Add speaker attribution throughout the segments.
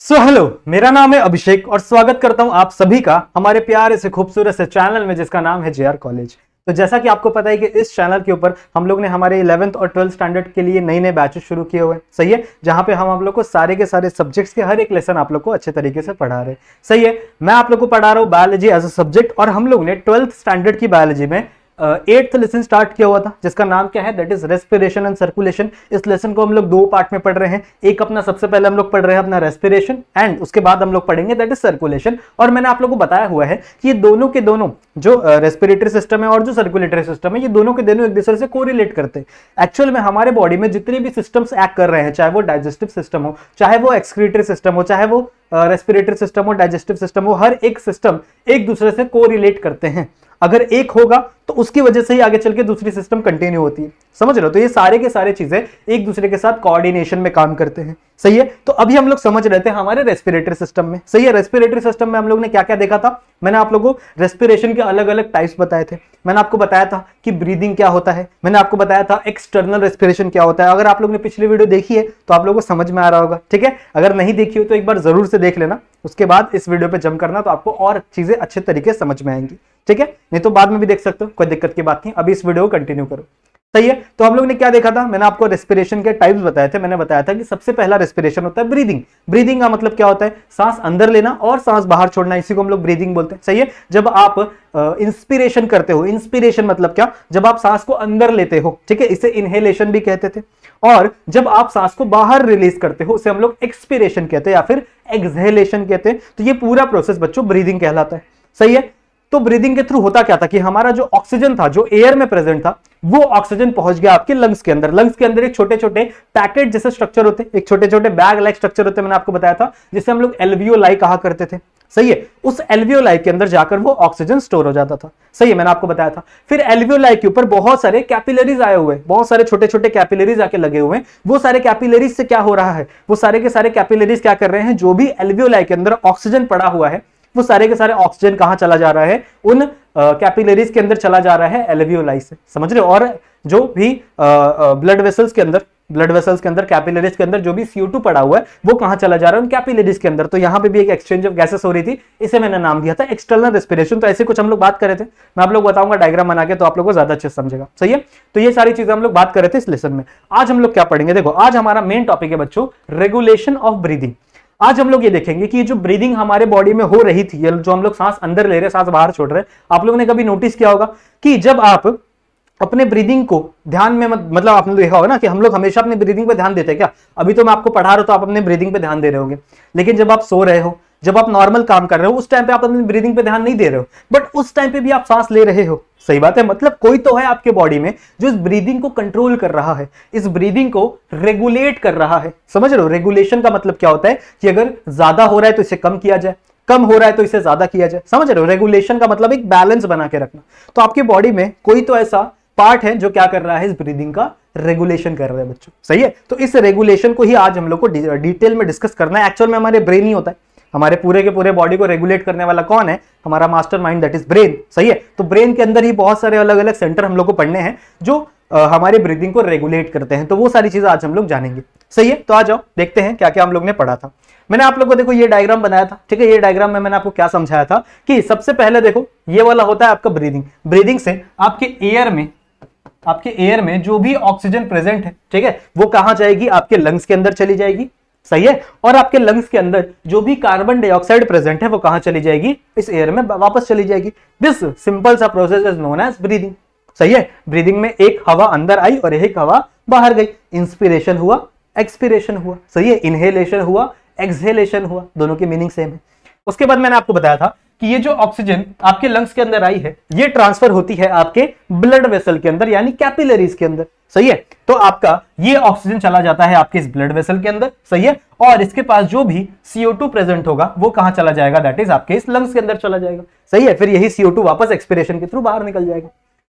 Speaker 1: Hello, मेरा नाम है अभिषेक और स्वागत करता हूं आप सभी का हमारे प्यारे से खूबसूरत से चैनल में जिसका नाम है जेआर कॉलेज। तो जैसा कि आपको पता है कि इस चैनल के ऊपर हम लोग ने हमारे 11th और 12th स्टैंडर्ड के लिए नए नए बैचेस शुरू किए हुए हैं। सही है, जहां पे हम आप लोग को सारे के सारे सब्जेक्ट्स के हर एक लेसन आप लोग को अच्छे तरीके से पढ़ा रहे हैं। सही है, मैं आप लोग को पढ़ा रहा हूँ बायोलॉजी एज अ सब्जेक्ट और हम लोग ने 12th स्टैंडर्ड की बायोलॉजी में 8th लेसन स्टार्ट किया हुआ था जिसका नाम क्या है, that is respiration and circulation. इस लेसन को हम लोग दो पार्ट में पढ़ रहे हैं। एक अपना सबसे पहले हम लोग पढ़ रहे हैं अपना रेस्पिरेशन एंड उसके बाद हम लोग पढ़ेंगे दैट इज सर्कुलेशन। और मैंने आप लोगों को बताया हुआ है कि ये दोनों के दोनों जो रेस्पिरेटरी सिस्टम है और जो सर्कुलेटरी सिस्टम है, ये दोनों के दोनों एक दूसरे से कोरिलेट करते हैं। एक्चुअल में हमारे बॉडी में जितने भी सिस्टम्स एक्ट कर रहे हैं, चाहे वो डाइजेस्टिव सिस्टम हो, चाहे वो एक्सक्रीटरी सिस्टम हो, चाहे वो रेस्पिरेटरी सिस्टम हो, डाइजेस्टिव सिस्टम हो, हर एक सिस्टम एक दूसरे से कोरिलेट करते हैं। अगर एक होगा तो उसकी वजह से ही आगे चल के दूसरी सिस्टम कंटिन्यू होती है। समझ रहे हो? तो ये सारे के सारे चीजें एक दूसरे के साथ कोऑर्डिनेशन में काम करते हैं। सही है, तो अभी हम लोग समझ रहे थे हमारे रेस्पिरेटरी सिस्टम में। सही है, रेस्पिरेटरी सिस्टम में हम लोग ने क्या क्या देखा था। मैंने आप लोगों को रेस्पिरेशन के अलग अलग टाइप्स बताए थे। मैंने आपको बताया था कि ब्रीदिंग क्या होता है, मैंने आपको बताया था एक्सटर्नल रेस्पिरेशन क्या होता है। अगर आप लोग ने पिछली वीडियो देखी है तो आप लोगों को समझ में आ रहा होगा। ठीक है, अगर नहीं देखी हो तो एक बार जरूर से देख लेना, उसके बाद इस वीडियो पे जंप करना तो आपको और चीजें अच्छे तरीके से समझ में आएंगी। ठीक है, नहीं तो बाद में भी देख सकते हो, कोई दिक्कत की बात नहीं। अभी इस वीडियो को कंटिन्यू करो। सही है, तो हम लोग ने क्या देखा था, मैंने आपको रेस्पिरेशन के टाइप्स बताए थे। मैंने बताया था कि सबसे पहला रेस्पिरेशन होता है ब्रीदिंग। ब्रीदिंग का मतलब क्या होता है, सांस अंदर लेना और सांस बाहर छोड़ना, इसी को हम लोग ब्रीदिंग बोलते हैं। सही है, जब आप इंस्पिरेशन करते हो, इंस्पिरेशन मतलब क्या, जब आप सांस को अंदर लेते हो, ठीक है, इसे इनहेलेशन भी कहते थे। और जब आप सांस को बाहर रिलीज करते हो उसे हम लोग एक्सपिरेशन कहते हैं या फिर एक्सहेलेशन कहते हैं। तो ये पूरा प्रोसेस बच्चों ब्रीदिंग कहलाता है। सही है, तो ब्रीदिंग के थ्रू होता क्या था कि हमारा जो ऑक्सीजन था, जो एयर में प्रेजेंट था, वो ऑक्सीजन पहुंच गया आपके लंग्स के अंदर। लंग्स के अंदर एक छोटे छोटे पैकेट जैसे स्ट्रक्चर होते हैं, एक छोटे छोटे बैग लाइक स्ट्रक्चर होते हैं। मैंने आपको बताया था जिसे हम लोग एल्वियोलाई कहा करते थे। सही है, उस एल्वियोलाई के अंदर जाकर वो ऑक्सीजन स्टोर हो जाता था। सही है, मैंने आपको बताया था। फिर एल्वियोलाई के ऊपर बहुत सारे कैपिलरीज आए हुए, बहुत सारे छोटे छोटे कैपिलरीज आके लगे हुए हैं। वो सारे कैपिलरीज से क्या हो रहा है, वो सारे के सारे कैपिलरीज क्या कर रहे हैं, जो भी एल्वियोलाई के अंदर ऑक्सीजन पड़ा हुआ है वो सारे के सारे ऑक्सीजन कहां चला जा रहा है, उन कैपिलरीज के अंदर चला जा रहा है एल्वियोलाई से। समझ रहे हो? और जो भी ब्लड वेसल्स के अंदर कैपिलरीज के अंदर जो भी CO2 पड़ा हुआ है वो कहां चला जा रहा है, उन कैपिलरीज के अंदर। तो यहां पे भी एक एक्सचेंज ऑफ गैसेस हो रही थी, इसे मैंने नाम दिया था एक्सटर्नल रेस्पिरेशन। तो ऐसे कुछ हम लोग बात कर रहे थे, मैं आप लोग बताऊंगा डायग्राम बना के, तो आप लोग को ज्यादा अच्छे से समझेगा। सही है, तो ये सारी चीजें हम लोग बात कर रहे थे इस लेसन में। आज हम लोग क्या पढ़ेंगे, देखो आज हमारा मेन टॉपिक है बच्चों रेगुलेशन ऑफ ब्रीदिंग। आज हम लोग ये देखेंगे कि जो ब्रीदिंग हमारे बॉडी में हो रही थी, जो हम लोग सांस अंदर ले रहे, सांस बाहर छोड़ रहे, आप लोगों ने कभी नोटिस किया होगा कि जब आप अपने ब्रीदिंग को ध्यान में मतलब आपने देखा होगा ना कि हम लोग हमेशा अपने ब्रीदिंग पे ध्यान देते हैं क्या। अभी तो मैं आपको पढ़ा रहा हूं तो आप अपने ब्रीदिंग पे ध्यान दे रहे होंगे, लेकिन जब आप सो रहे हो, जब आप नॉर्मल काम कर रहे हो, उस टाइम पे आप अपनी ब्रीदिंग पे ध्यान नहीं दे रहे हो, बट उस टाइम पे भी आप सांस ले रहे हो। सही बात है, मतलब कोई तो है आपके बॉडी में जो इस ब्रीदिंग को कंट्रोल कर रहा है, इस ब्रीदिंग को रेगुलेट कर रहा है। समझ रहे हो? रेगुलेशन का मतलब क्या होता है कि अगर ज्यादा हो रहा है तो इसे कम किया जाए, कम हो रहा है तो इसे ज्यादा किया जाए। समझ रहे हो? रेगुलेशन का मतलब एक बैलेंस बना के रखना। तो आपके बॉडी में कोई तो ऐसा पार्ट है जो क्या कर रहा है, इस ब्रीदिंग का रेगुलेशन कर रहा है बच्चों। सही है, तो इस रेगुलेशन को ही आज हम लोग को डिटेल में डिस्कस करना है। एक्चुअल में हमारे ब्रेन ही होता है, हमारे पूरे के पूरे बॉडी को रेगुलेट करने वाला कौन है, हमारा master mind, that is brain. सही है, तो ब्रेन के अंदर ही बहुत सारे अलग अलग सेंटर हम लोग को पढ़ने हैं जो हमारे ब्रीदिंग को रेगुलेट करते हैं। तो वो सारी चीजें आज हम लोग जानेंगे। सही है, तो आ जाओ देखते हैं क्या क्या हम लोग ने पढ़ा था। मैंने आप लोग को देखो ये डायग्राम बनाया था। ठीक है, ये डायग्राम में मैंने आपको क्या समझाया था कि सबसे पहले देखो ये वाला होता है आपका ब्रीदिंग। ब्रीदिंग से आपके एयर में जो भी ऑक्सीजन प्रेजेंट है, ठीक है, वो कहां जाएगी, आपके लंग्स के अंदर चली जाएगी। सही है, और आपके लंग्स के अंदर जो भी कार्बन डाइऑक्साइड प्रेजेंट है वो कहां चली जाएगी, इस एयर में वापस चली जाएगी। दिस सिंपल सा process is known as breathing. सही है, ब्रीदिंग में एक हवा अंदर आई और एक हवा बाहर गई। इंस्पिरेशन हुआ, एक्सपिरेशन हुआ। सही है, इनहेलेशन हुआ, एक्सहेलेशन हुआ, दोनों की मीनिंग सेम है। उसके बाद मैंने आपको बताया था कि ये जो ऑक्सीजन आपके लंग्स के अंदर आई है ये ट्रांसफर होती है आपके ब्लड वेसल के अंदर, यानी कैपिलरीज के अंदर। सही है, तो आपका ये ऑक्सीजन चला जाता है आपके इस ब्लड वेसल के अंदर। सही है, और इसके पास जो भी CO2 प्रेजेंट होगा वो कहां चला जाएगा, दैट इज आपके इस लंग्स के अंदर चला जाएगा। सही है, फिर यही CO2 वापस एक्सपिरेशन के थ्रू बाहर निकल जाएगा।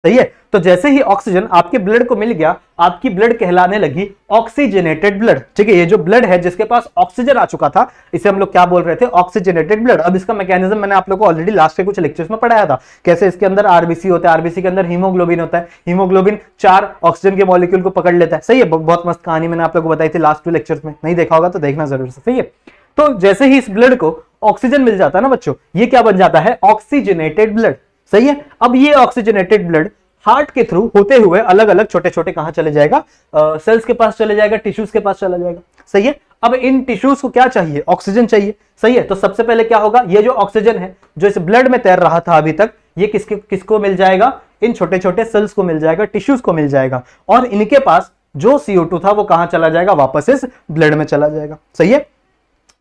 Speaker 1: सही है, तो जैसे ही ऑक्सीजन आपके ब्लड को मिल गया, आपकी ब्लड कहलाने लगी ऑक्सीजनेटेड ब्लड। ठीक है, ये जो ब्लड है जिसके पास ऑक्सीजन आ चुका था, इसे हम लोग क्या बोल रहे थे, ऑक्सीजनेटेड ब्लड। अब इसका मैकेनिज्म मैंने आप लोगों को ऑलरेडी लास्ट के कुछ लेक्चर्स में पढ़ाया था, कैसे इसके अंदर आरबीसी होता है, आरबीसी के अंदर हीमोग्लोबिन होता है, हीमोग्लोबिन 4 ऑक्सीजन के मॉलिक्यूल को पकड़ लेता है। सही है, बहुत मस्त कहानी मैंने आप लोगों को बताई थी लास्ट 2 लेक्चर्स में, नहीं देखा होगा तो देखना जरूर से। सही है, तो जैसे ही इस ब्लड को ऑक्सीजन मिल जाता है ना बच्चों, ये क्या बन जाता है, ऑक्सीजनेटेड ब्लड। सही है। अब ये ऑक्सीजनेटेड ब्लड हार्ट के थ्रू होते हुए अलग अलग छोटे छोटे कहां चले जाएगा, सेल्स के पास चले जाएगा, टिश्यूज के पास चला जाएगा। सही है। अब इन टिश्यूज को क्या चाहिए, ऑक्सीजन चाहिए। सही है। तो सबसे पहले क्या होगा, ये जो ऑक्सीजन है जो इस ब्लड में तैर रहा था अभी तक, ये किसको मिल जाएगा, इन छोटे छोटे सेल्स को मिल जाएगा, टिश्यूज को मिल जाएगा, और इनके पास जो CO2 था वो कहां चला जाएगा, वापस इस ब्लड में चला जाएगा। सही है।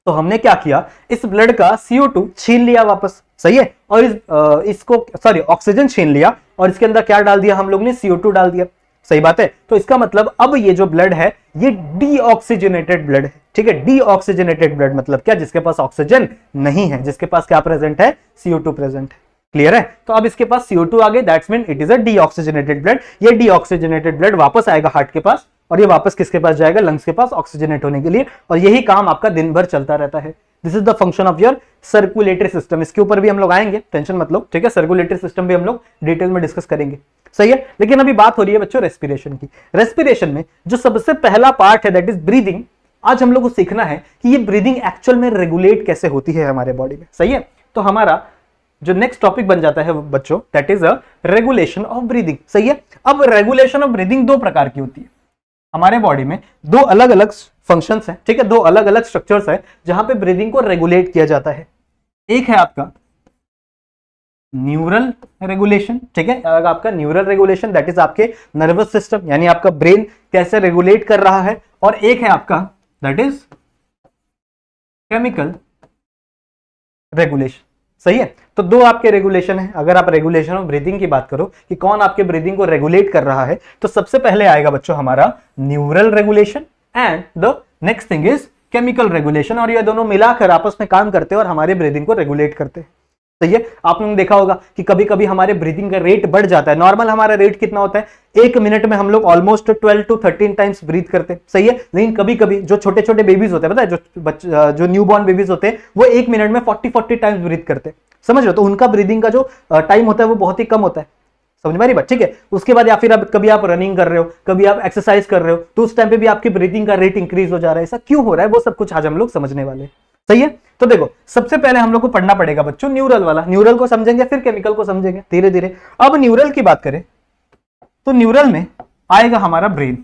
Speaker 1: तो हमने क्या किया, इस ब्लड का CO2 छीन लिया वापस। सही है। और इसको ऑक्सीजन छीन लिया और इसके अंदर क्या डाल दिया हम लोग ने, CO2 डाल दिया। सही बात है। तो इसका मतलब अब ये जो ब्लड है ये डीऑक्सीजनेटेड ब्लड है। ठीक है। डीऑक्सीजनेटेड ब्लड मतलब क्या, जिसके पास ऑक्सीजन नहीं है, जिसके पास क्या प्रेजेंट है, CO2 प्रेजेंट है। क्लियर है। तो अब इसके पास CO2 आ गए, that's mean it is a deoxygenated blood. ये डीऑक्सीजनेटेड ब्लड वापस आएगा हार्ट के पास, और ये वापस किसके पास जाएगा, लंग्स के पास, ऑक्सीजनेट होने के लिए। और यही काम आपका दिन भर चलता रहता है। This is the function of your circulatory system. इसके ऊपर भी हम लोग आएंगे, टेंशन मत लो। ठीक है। सर्कुलेटरी सिस्टम भी हम लोग डिटेल में डिस्कस करेंगे। सही है। लेकिन अभी बात हो रही है बच्चों रेस्पिरेशन की। रेस्पिरेशन में जो सबसे पहला पार्ट है दैट इज ब्रीदिंग। आज हम लोग को सीखना है कि ये ब्रीदिंग एक्चुअल में रेगुलेट कैसे होती है हमारे बॉडी में। सही है। तो हमारा जो नेक्स्ट टॉपिक बन जाता है बच्चों, that is a regulation of breathing. सही है। अब रेगुलेशन ऑफ ब्रीदिंग दो प्रकार की होती है हमारे बॉडी में, दो अलग अलग फंक्शंस हैं। ठीक है। दो अलग अलग स्ट्रक्चर्स हैं जहां पे ब्रीदिंग को रेगुलेट किया जाता है। एक है आपका न्यूरल रेगुलेशन। ठीक है। आपका न्यूरल रेगुलेशन दैट इज आपके नर्वस सिस्टम, यानी आपका ब्रेन कैसे रेगुलेट कर रहा है। और एक है आपका दैट इज केमिकल रेगुलेशन। सही है। तो दो आपके रेगुलेशन है। अगर आप रेगुलेशन ऑफ ब्रीदिंग की बात करो कि कौन आपके ब्रीदिंग को रेगुलेट कर रहा है, तो सबसे पहले आएगा बच्चों हमारा neural regulation and the next thing is chemical regulation. और ये दोनों मिलाकर आपस में काम करते हैं और हमारे ब्रीदिंग को रेगुलेट करते हैं। सही है। आप लोगों ने देखा होगा कि कभी कभी हमारे ब्रीदिंग का रेट बढ़ जाता है। नॉर्मल हमारा रेट कितना होता है, एक मिनट में हम लोग ऑलमोस्ट 12 to 13 टाइम्स ब्रीथ करते हैं। सही है। लेकिन कभी कभी जो छोटे छोटे बेबीज होते हैं, पता है, जो न्यूबॉर्न बेबीज होते हैं, वो एक मिनट में 40 टाइम्स ब्रीथ करते हैं। समझ रहे हो। तो उनका ब्रीदिंग का जो टाइम होता है वो बहुत ही कम होता है। समझ में आ रही बात। ठीक है। उसके बाद या फिर कभी आप रनिंग कर रहे हो, कभी आप एक्सरसाइज कर रहे हो, तो उस टाइम पे भी आपकी ब्रीदिंग का रेट इंक्रीज हो जा रहा है। ऐसा क्यों हो रहा है, वो सब कुछ आज हम लोग समझने वाले हैं। सही है। तो देखो सबसे पहले हम लोग को पढ़ना पड़ेगा बच्चों न्यूरल वाला। न्यूरल को समझेंगे फिर केमिकल को समझेंगे धीरे धीरे। अब न्यूरल की बात करें तो न्यूरल में आएगा हमारा ब्रेन।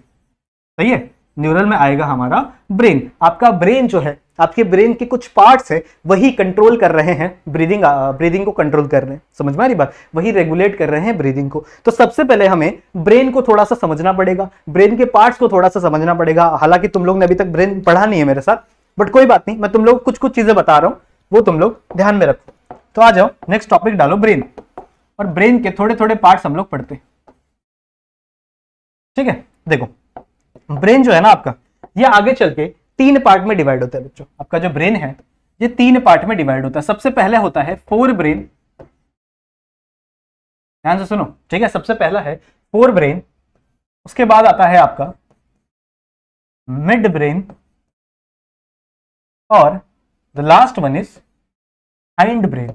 Speaker 1: सही है। न्यूरल में आएगा हमारा ब्रेन। आपका ब्रेन जो है, आपके ब्रेन के कुछ पार्ट्स है वही कंट्रोल कर रहे हैं ब्रीदिंग को कंट्रोल कर रहे हैं। समझ में आ रही बात, वही रेगुलेट कर रहे हैं ब्रीदिंग को। तो सबसे पहले हमें ब्रेन को थोड़ा सा समझना पड़ेगा, ब्रेन के पार्ट्स को थोड़ा सा समझना पड़ेगा। हालांकि तुम लोग ने अभी तक ब्रेन पढ़ा नहीं है मेरे साथ, बट कोई बात नहीं, मैं तुम लोग कुछ कुछ चीजें बता रहा हूं, वो तुम लोग ध्यान में रखो। तो आ जाओ नेक्स्ट टॉपिक डालो ब्रेन। और ब्रेन के थोड़े थोड़े पार्ट्स हम लोग पढ़ते हैं। ठीक है। देखो ब्रेन जो है ना आपका, ये आगे चल के 3 पार्ट में डिवाइड होता है बच्चों। आपका जो ब्रेन है ये 3 पार्ट में डिवाइड होता है। सबसे पहले होता है फोर ब्रेन। ध्यान से सुनो। ठीक है। सबसे पहला है फोर ब्रेन, उसके बाद आता है आपका मिड ब्रेन, और the last one is hind brain.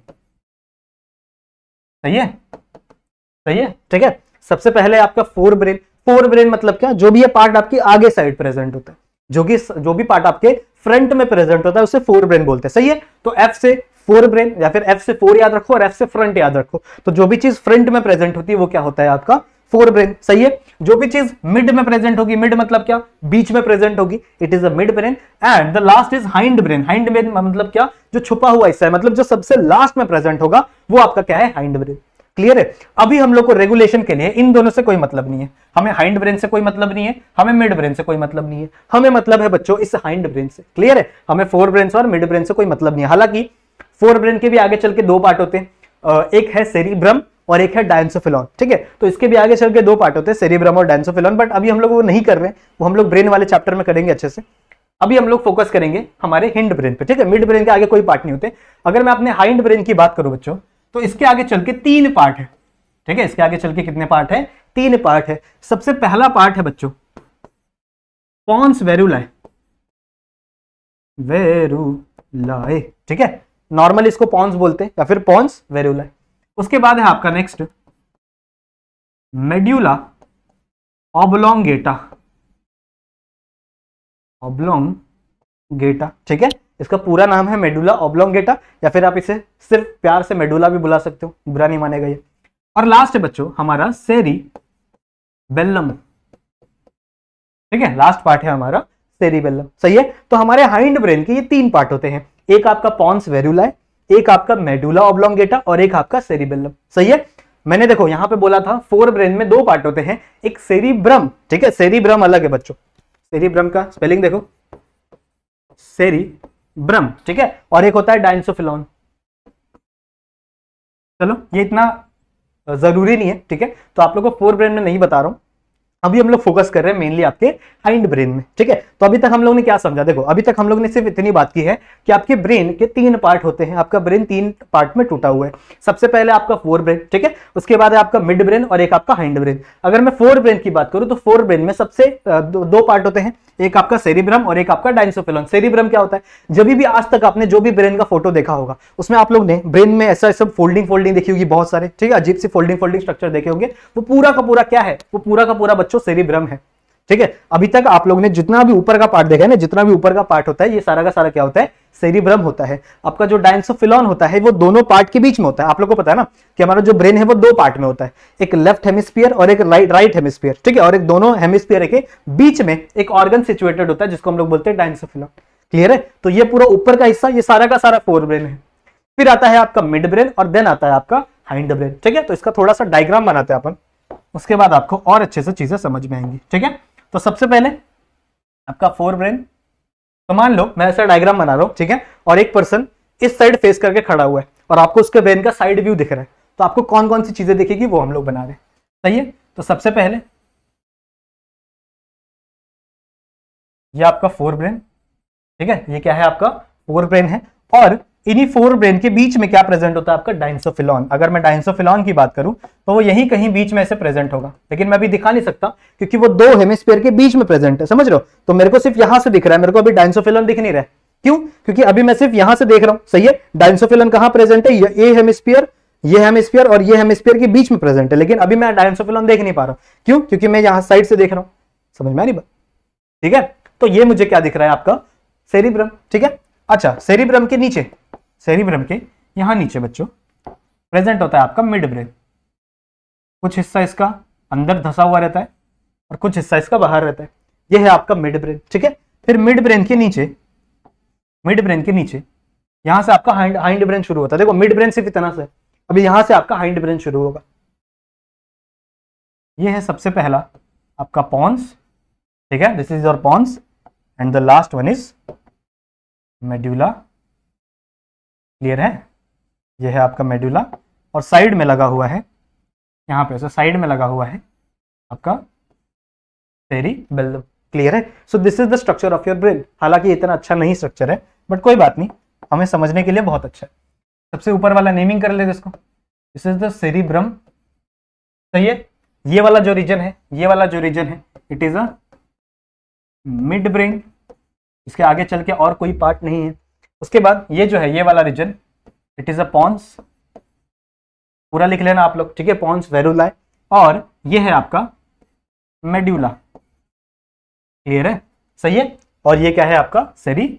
Speaker 1: सही है। सही है। ठीक है। सबसे पहले आपका फोर ब्रेन। फोर ब्रेन मतलब क्या, जो भी ये पार्ट आपकी आगे साइड प्रेजेंट होता है, जो भी पार्ट आपके फ्रंट में प्रेजेंट होता है उसे फोर ब्रेन बोलते हैं। सही है। तो एफ से फोर ब्रेन या फिर एफ से फोर याद रखो और एफ से फ्रंट याद रखो। तो जो भी चीज फ्रंट में प्रेजेंट होती है वो क्या होता है आपका फोर ब्रेन। सही है। जो भी चीज मिड में प्रेजेंट होगी, मिड मतलब क्या, बीच में प्रेजेंट होगी, it is a mid brain. And the last is hind brain. Hind brain मतलब क्या, जो छुपा हुआ हिस्सा है, मतलब जो सबसे लास्ट में प्रेजेंट होगा वो आपका क्या है, हाइंड ब्रेन। क्लियर है। अभी हम लोग को रेगुलेशन के लिए इन दोनों से कोई मतलब नहीं है। हमें हाइंड ब्रेन से कोई मतलब नहीं है, हमें मिड ब्रेन से कोई मतलब नहीं है, हमें मतलब है बच्चों इस हाइंड ब्रेन से। क्लियर है। हमें फोर ब्रेन से और मिड ब्रेन से कोई मतलब नहीं है। हालांकि फोर ब्रेन के भी आगे चल के 2 पार्ट होते हैं, एक है सेरिब्रम और एक है डायंसोफिलॉन। ठीक है। तो इसके भी आगे चल के 2 पार्ट होते हैं, सेरिब्रम और डायंसोफिलॉन। बट अभी हम लोग वो नहीं कर रहे हैं, वो हम लोग ब्रेन वाले चैप्टर में करेंगे अच्छे से। अभी हम लोग फोकस करेंगे हमारे हिंड ब्रेन पे। ठीक है। मिड ब्रेन के आगे कोई पार्ट नहीं होते। अगर मैं अपने हाइंड ब्रेन की बात करूं बच्चों, तो इसके आगे चल के 3 पार्ट है। ठीक है। इसके आगे चल के कितने पार्ट है, 3 पार्ट है। सबसे पहला पार्ट है बच्चों पॉन्स वेरुलाए। वेरुलाए। ठीक है। नॉर्मली इसको पॉन्स बोलते हैं या फिर पॉन्स वेरुलाए। उसके बाद है आपका नेक्स्ट मेड्यूला ऑब्लोंगेटा। ऑब्लोंगेटा। ठीक है। इसका पूरा नाम है मेडुला ऑब्लोंगेटा, या फिर आप इसे सिर्फ प्यार से मेडुला भी बुला सकते हो, बुरा नहीं मानेगा ये। और लास्ट है बच्चों हमारा सेरिबेलम, ठीक है, लास्ट पार्ट है हमारा सेरिबेलम, सही है। तो हमारे हाइंड ब्रेन के ये 3 पार्ट होते हैं, एक आपका पॉन्स वेरुलाe, एक आपका मेडुला ऑब्लोंगेटा और एक आपका सेरिबेलम, सही है। मैंने देखो यहां पे बोला था फोर ब्रेन में 2 पार्ट होते हैं, एक सेरिब्रम, ठीक है, सेरिब्रम अलग है बच्चों, सेरिब्रम का स्पेलिंग देखो सेरिब्रम, ठीक है, और एक होता है डाइंसोफिलॉन। चलो ये इतना जरूरी नहीं है, ठीक है, तो आप लोगों को फोर ब्रेन में नहीं बता रहा हूं, अभी हम लोग फोकस कर रहे हैं मेनली आपके हाइंड ब्रेन में, ठीक है। तो अभी तक हम लोग ने क्या समझा, देखो अभी तक हम लोग ने सिर्फ इतनी बात की है कि आपके ब्रेन के 3 पार्ट होते हैं, आपका ब्रेन 3 पार्ट में टूटा हुआ है। सबसे पहले आपका फोर ब्रेन, ठीक है, उसके बाद है आपका मिड ब्रेन और एक आपका हाइंड ब्रेन। अगर मैं फोर ब्रेन की बात करूं तो फोर ब्रेन में सबसे 2 पार्ट होते हैं, एक आपका सेरिब्रम और एक आपका डाइंसोफिलॉन। सेरिब्रम क्या होता है, जब भी आज तक आपने जो भी ब्रेन का फोटो देखा होगा उसमें आप लोग ने ब्रेन में ऐसा सब फोल्डिंग देखी होगी बहुत सारे, ठीक है, अजीब सी फोल्डिंग स्ट्रक्चर देखे होंगे, वो पूरा का पूरा क्या है, वो पूरा का पूरा बच्चों सेरिब्रम है, ठीक है। अभी तक आप लोग ने जितना भी ऊपर का पार्ट देखा है ना, जितना भी ऊपर का पार्ट होता है ये सारा का सारा क्या होता है, सेरिब्रम होता है। आपका जो डाइंसोफिलॉन होता है वो दोनों पार्ट के बीच में होता है। आप लोग को पता है ना कि हमारा जो ब्रेन है वो 2 पार्ट में होता है, एक लेफ्ट हेमिस्फीयर और एक राइट हेमिस्फीयर, ठीक है, और एक दोनों हेमिस्फीयर के बीच में एक ऑर्गन सिचुएटेड होता है जिसको हम लोग बोलते हैं डाइंसोफिलॉन, क्लियर है। तो ये पूरा ऊपर का हिस्सा ये सारा का सारा फोर ब्रेन है। फिर आता है आपका मिड ब्रेन और देन आता है आपका हाइंड ब्रेन, ठीक है। तो इसका थोड़ा सा डायग्राम बनाते हैं अपन, उसके बाद आपको और अच्छे से चीजें समझ में आएंगी, ठीक है। तो सबसे पहले आपका फोर ब्रेन, तो मान लो मैं ऐसा डायग्राम बना रहा हूं, ठीक है, और एक पर्सन इस साइड फेस करके खड़ा हुआ है और आपको उसके ब्रेन का साइड व्यू दिख रहा है, तो आपको कौन कौन सी चीजें दिखेगी वो हम लोग बना रहे हैं, सही है। तो सबसे पहले ये आपका फोर ब्रेन, ठीक है, ये क्या है आपका फोर ब्रेन है, और इन्हीं फोर ब्रेन के बीच में क्या प्रेजेंट होता है आपका डाइंसोफिलॉन। अगर मैं डाइंसोफिलॉन की बात करूं तो वो यहीं कहीं बीच में ऐसे प्रेजेंट होगा, लेकिन मैं अभी दिखा नहीं सकता क्योंकि वो 2 हेमिस्फीयर के बीच में प्रेजेंट है, समझ रहे हो। तो मेरे को सिर्फ यहां से दिख रहा है, मेरे को अभी डाइंसोफिलॉन दिख नहीं रहा है, क्यों, क्योंकि अभी मैं सिर्फ यहां से देख रहा हूं, सही है। डाइंसोफिलॉन कहां प्रेजेंट है, ये हेमिस्फीयर, ये हेमिस्फीयर और ये हेमिस्फीयर के बीच में प्रेजेंट है, लेकिन अभी मैं डाइंसोफिलॉन देख नहीं पा रहा हूं, क्यों, क्योंकि मैं यहां साइड से देख रहा हूं, समझ में आ रही बात, ठीक है। तो ये मुझे क्या दिख रहा है आपका सेरिब्रम, ठीक है। अच्छा, सेरिब्रम के नीचे, सेरिब्रम के यहां नीचे बच्चों प्रेजेंट होता है आपका मिड ब्रेन। कुछ हिस्सा इसका अंदर धंसा हुआ रहता है और कुछ हिस्सा इसका बाहर रहता है, ये है आपका मिड ब्रेन, ठीक है। फिर मिड ब्रेन के नीचे, मिड ब्रेन के नीचे यहां से आपका हाइंड ब्रेन शुरू होता है। देखो मिड ब्रेन सिर्फ इतना से, अभी यहां से आपका हाइंड ब्रेन शुरू होगा। ये है सबसे पहला आपका पॉन्स, ठीक है, this is your pons, and the last one is medulla, clear है। ये है आपका मेडुला और साइड में लगा हुआ है, यहां पे साइड में लगा हुआ है आपका सेरिबेलम, क्लियर है। So this is the structure of your brain. हालांकि इतना अच्छा नहीं स्ट्रक्चर है, बट कोई बात नहीं, हमें समझने के लिए बहुत अच्छा है। सबसे ऊपर वाला नेमिंग कर लेते इसको, दिस इज द सेरिब्रम, सही है। ये वाला जो रीजन है, ये वाला जो रीजन है, it is a mid brain, इसके आगे चल के और कोई पार्ट नहीं है। उसके बाद ये जो है ये वाला region, it is a pons, पूरा लिख लेना आप लोग, ठीक है, पॉन्स वेरुलाe, और ये है आपका मेडुला, क्लियर है, सही है। और ये क्या है आपका सेरिबेलम,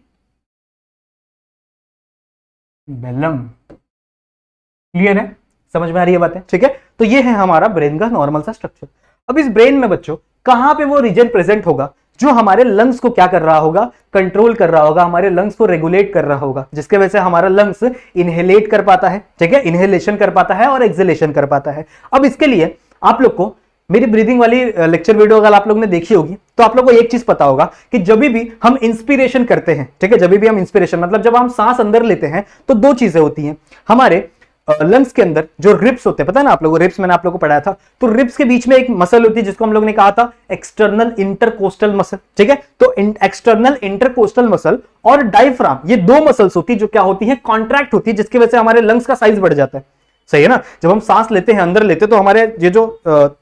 Speaker 1: क्लियर है, समझ में आ रही है बातें, ठीक है। तो ये है हमारा ब्रेन का नॉर्मल सा स्ट्रक्चर। अब इस ब्रेन में बच्चों कहां पे वो रीजन प्रेजेंट होगा जो हमारे लंग्स को क्या कर रहा होगा, कंट्रोल कर रहा होगा, हमारे लंग्स को रेगुलेट कर रहा होगा, जिसके वजह से हमारा लंग्स इनहेलेट कर पाता है, ठीक है, इनहेलेशन कर पाता है और एक्सहेलेशन कर पाता है। अब इसके लिए आप लोग को मेरी ब्रीदिंग वाली लेक्चर वीडियो अगर आप लोग ने देखी होगी तो आप लोग को एक चीज पता होगा कि जब भी हम इंस्पिरेशन करते हैं, ठीक है, जब भी हम इंस्पिरेशन मतलब जब हम सांस अंदर लेते हैं तो 2 चीजें होती हैं हमारे लंग्स के अंदर, जो रिब्स होते हैं, पता है ना आप लोगों को, रिब्स मैंने आप लोगों को पढ़ाया था। तो रिब्स के बीच में एक मसल होती है जिसको हम लोग ने कहा था एक्सटर्नल इंटरकोस्टल मसल, ठीक है। तो एक्सटर्नल इंटरकोस्टल मसल और डायफ्राम, ये 2 मसल्स होती है जो क्या होती है, कॉन्ट्रैक्ट होती है, जिसकी वजह से हमारे लंग्स का साइज बढ़ जाता है, सही है ना। जब हम सांस लेते हैं, अंदर लेते हैं, तो हमारे ये जो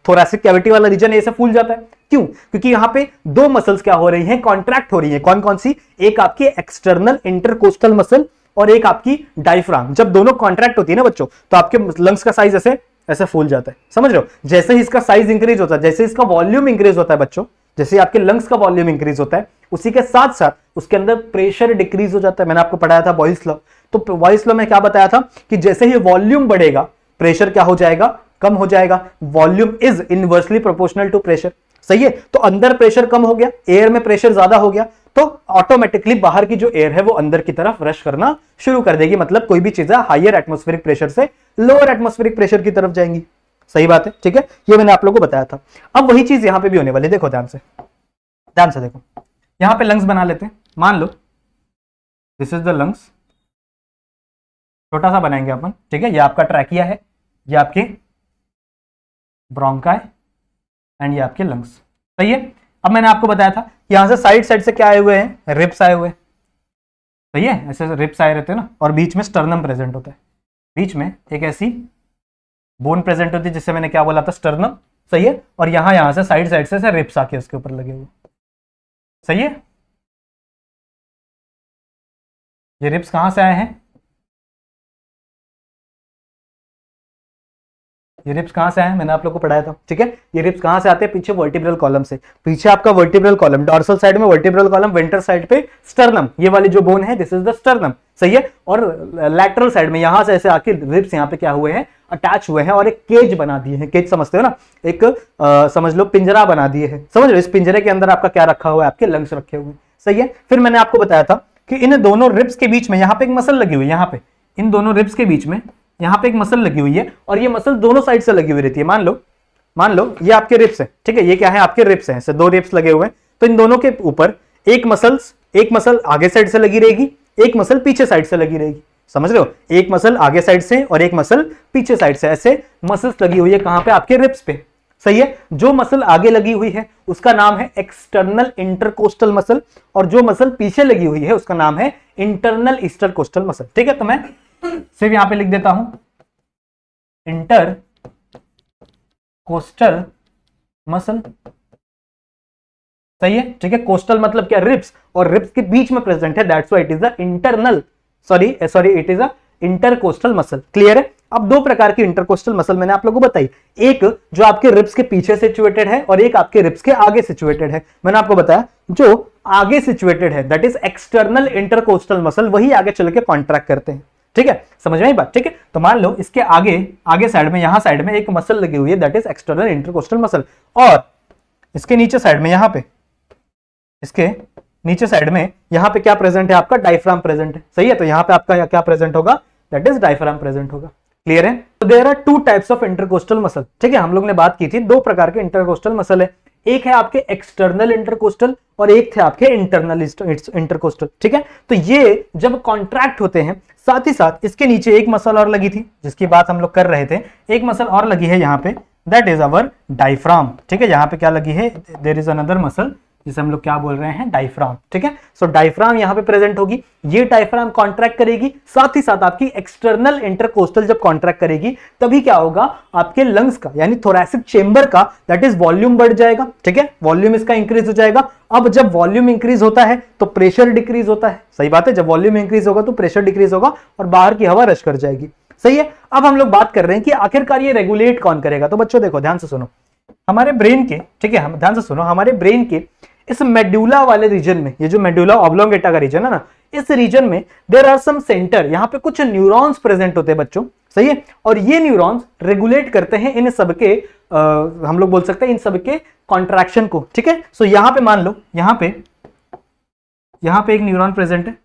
Speaker 1: थोरैसिक कैविटी वाला रीजन है ये फूल जाता है, क्यों, क्योंकि यहाँ पे 2 मसल्स क्या हो रही हैं, कॉन्ट्रैक्ट हो रही है। कौन कौन सी, एक आपकी एक्सटर्नल इंटरकोस्टल मसल और एक आपकी डायफ्राम। जब दोनों कॉन्ट्रैक्ट होती है ना बच्चों, तो आपके लंग्स का साइज ऐसे ऐसे फूल जाता है, समझ रहे हो। जैसे ही इसका साइज इंक्रीज होता है, जैसे इसका वॉल्यूम इंक्रीज होता है बच्चों, जैसे आपके लंग्स का वॉल्यूम इंक्रीज होता है, उसी के साथ साथ उसके अंदर प्रेशर डिक्रीज हो जाता है। मैंने आपको पढ़ाया था बॉयल्स लॉ। तो बॉयल्स लॉ में क्या बताया था कि जैसे ही वॉल्यूम बढ़ेगा प्रेशर क्या हो जाएगा, कम हो जाएगा। Volume is inversely proportional to pressure, सही है। तो अंदर प्रेशर कम हो गया, एयर में प्रेशर ज्यादा हो गया, तो ऑटोमेटिकली बाहर की जो एयर है वो अंदर की तरफ रश करना शुरू कर देगी। मतलब कोई भी चीजें हायर एटमॉस्फेरिक प्रेशर से लोअर एटमॉस्फेरिक प्रेशर की तरफ जाएंगी। सही बात है, ठीक है, ये मैंने आप लोगों को बताया था। अब वही चीज यहां पे भी होने वाली है। देखो ध्यान से देखो, यहां पे लंग्स बना लेते हैं। मान लो दिस इज द लंग्स, छोटा सा बनाएंगे अपन, ठीक है। ये आपका ट्रैकिया है, ये आपके ब्रोंकाई एंड ये आपके लंग्स, सही है। अब मैंने आपको बताया था यहां से साइड से क्या आए हुए हैं, रिब्स आए हुए हैं, सही है। ऐसे रिब्स आए रहते हैं ना, और बीच में स्टर्नम प्रेजेंट होता है। बीच में एक ऐसी बोन प्रेजेंट होती है जिससे मैंने क्या बोला था, स्टर्नम, सही है। और यहां से साइड से रिब्स आके उसके ऊपर लगे हुए, सही है। ये रिब्स कहां से आए हैं, ये रिब्स कहां से आए हैं, मैंने आप लोग को पढ़ाया था, ठीक है। ये रिब्स कहां से आते हैं, पीछे वर्टिब्रल कॉलम से। पीछे आपका वर्टिब्रल कॉलम, डॉर्सल साइड में वर्टिब्रल कॉलम, वेंट्रल साइड पे स्टर्नम, ये वाली जो बोन है दिस इज द स्टर्नम, सही है। और लैटरल साइड में यहां से ऐसे आके रिब्स यहाँ पे क्या हुए हैं, अटैच हुए हैं और एक केज बना दिए हैं। केज समझते हो ना, एक समझ लो पिंजरा बना दिए हैं, समझ लो। इस पिंजरे के अंदर आपका क्या रखा हुआ है, आपके लंग्स रखे हुए, सही है। फिर मैंने आपको बताया था कि इन दोनों रिब्स के बीच में यहाँ पे एक मसल लगी हुई है, यहाँ पे इन दोनों रिब्स के बीच में यहाँ पे एक मसल लगी हुई है, और ये मसल दोनों साइड से लगी हुई रहती है। मान लो ये आपके रिब्स है, ठीक है, ये क्या है, आपके रिब्स हैं, ऐसे दो रिब्स लगे हुए हैं। तो इन दोनों के ऊपर एक मसल आगे साइड से लगी रहेगी, एक मसल पीछे साइड से लगी रहेगी, समझ रहे हो। एक मसल आगे साइड से और एक मसल पीछे साइड से, ऐसे मसल्स लगी हुई है कहां पे, आपके रिब्स पे, सही है। जो मसल आगे लगी हुई है उसका नाम है एक्सटर्नल इंटरकोस्टल मसल, और जो मसल पीछे लगी हुई है उसका नाम है इंटरनल इंटरकोस्टल मसल, ठीक है। तो मैं सिर्फ यहां पे लिख देता हूं इंटर कोस्टल मसल, सही है, ठीक है। कोस्टल मतलब क्या, रिब्स, और रिब्स के बीच में प्रेजेंट है, that's why it is the internal sorry it is a intercostal muscle, clear है। अब दो प्रकार की इंटरकोस्टल मसल मैंने आप लोगों को बताई, एक जो आपके रिब्स के पीछे सिचुएटेड है और एक आपके रिब्स के आगे सिचुएटेड है। मैंने आपको बताया जो आगे सिचुएटेड है that is external intercostal muscle, वही आगे चल के कॉन्ट्रैक्ट करते हैं, ठीक है, समझ में आई बात, ठीक है। तो मान लो इसके आगे साइड में, यहां साइड में एक मसल लगी हुई है that is external intercostal muscle, और इसके नीचे साइड में, यहां पे इसके नीचे साइड में यहां पे क्या प्रेजेंट है, आपका डायफ्राम प्रेजेंट है, सही है। तो यहां पे आपका क्या प्रेजेंट होगा, दैट इज डायफ्राम प्रेजेंट होगा, क्लियर है। तो there are two types of intercostal muscle, ठीक है। हम लोग ने बात की थी दो प्रकार के इंटरकोस्टल मसल है, एक है आपके एक्सटर्नल इंटरकोस्टल और एक थे आपके इंटरनल इंटरकोस्टल, ठीक है। तो ये जब कॉन्ट्रैक्ट होते हैं, साथ ही साथ इसके नीचे एक मसल और लगी थी जिसकी बात हम लोग कर रहे थे, एक मसल और लगी है यहाँ पे, दैट इज अवर डायफ्राम, ठीक है। यहाँ पे क्या लगी है, देयर इज अनदर मसल जिसे हम लोग क्या बोल रहे हैं, डायफ्राम, ठीक है। सो डायफ्राम यहां पे प्रेजेंट होगी, ये डायफ्राम कॉन्ट्रैक्ट करेगी, साथ ही साथ आपकी एक्सटर्नल इंटरकोस्टल जब कॉन्ट्रैक्ट करेगी तभी क्या होगा, आपके लंग्स का यानी थोरैसिक चेंबर का दैट इज वॉल्यूम बढ़ जाएगा, ठीक है, वॉल्यूम इसका इंक्रीज हो जाएगा। अब जब वॉल्यूम इंक्रीज होता है तो प्रेशर डिक्रीज होता है, सही बात है। जब वॉल्यूम इंक्रीज होगा तो प्रेशर डिक्रीज होगा और बाहर की हवा रश कर जाएगी, सही है। अब हम लोग बात कर रहे हैं कि आखिरकार ये रेगुलेट कौन करेगा। तो बच्चों देखो ध्यान से सुनो, हमारे ब्रेन के, ठीक है, हम ध्यान से सुनो, हमारे ब्रेन के इस मेडुला वाले रीजन में, ये जो मेडुला ऑब्लोंगेटा का रीजन है ना, इस रीजन में देयर आर सम सेंटर, यहां पे कुछ न्यूरॉन्स प्रेजेंट होते हैं बच्चों, सही है। और ये न्यूरॉन्स रेगुलेट करते हैं इन सबके हम लोग बोल सकते हैं इन सबके कॉन्ट्रैक्शन को, ठीक है। सो यहां पे मान लो, यहां पे एक न्यूरॉन प्रेजेंट है,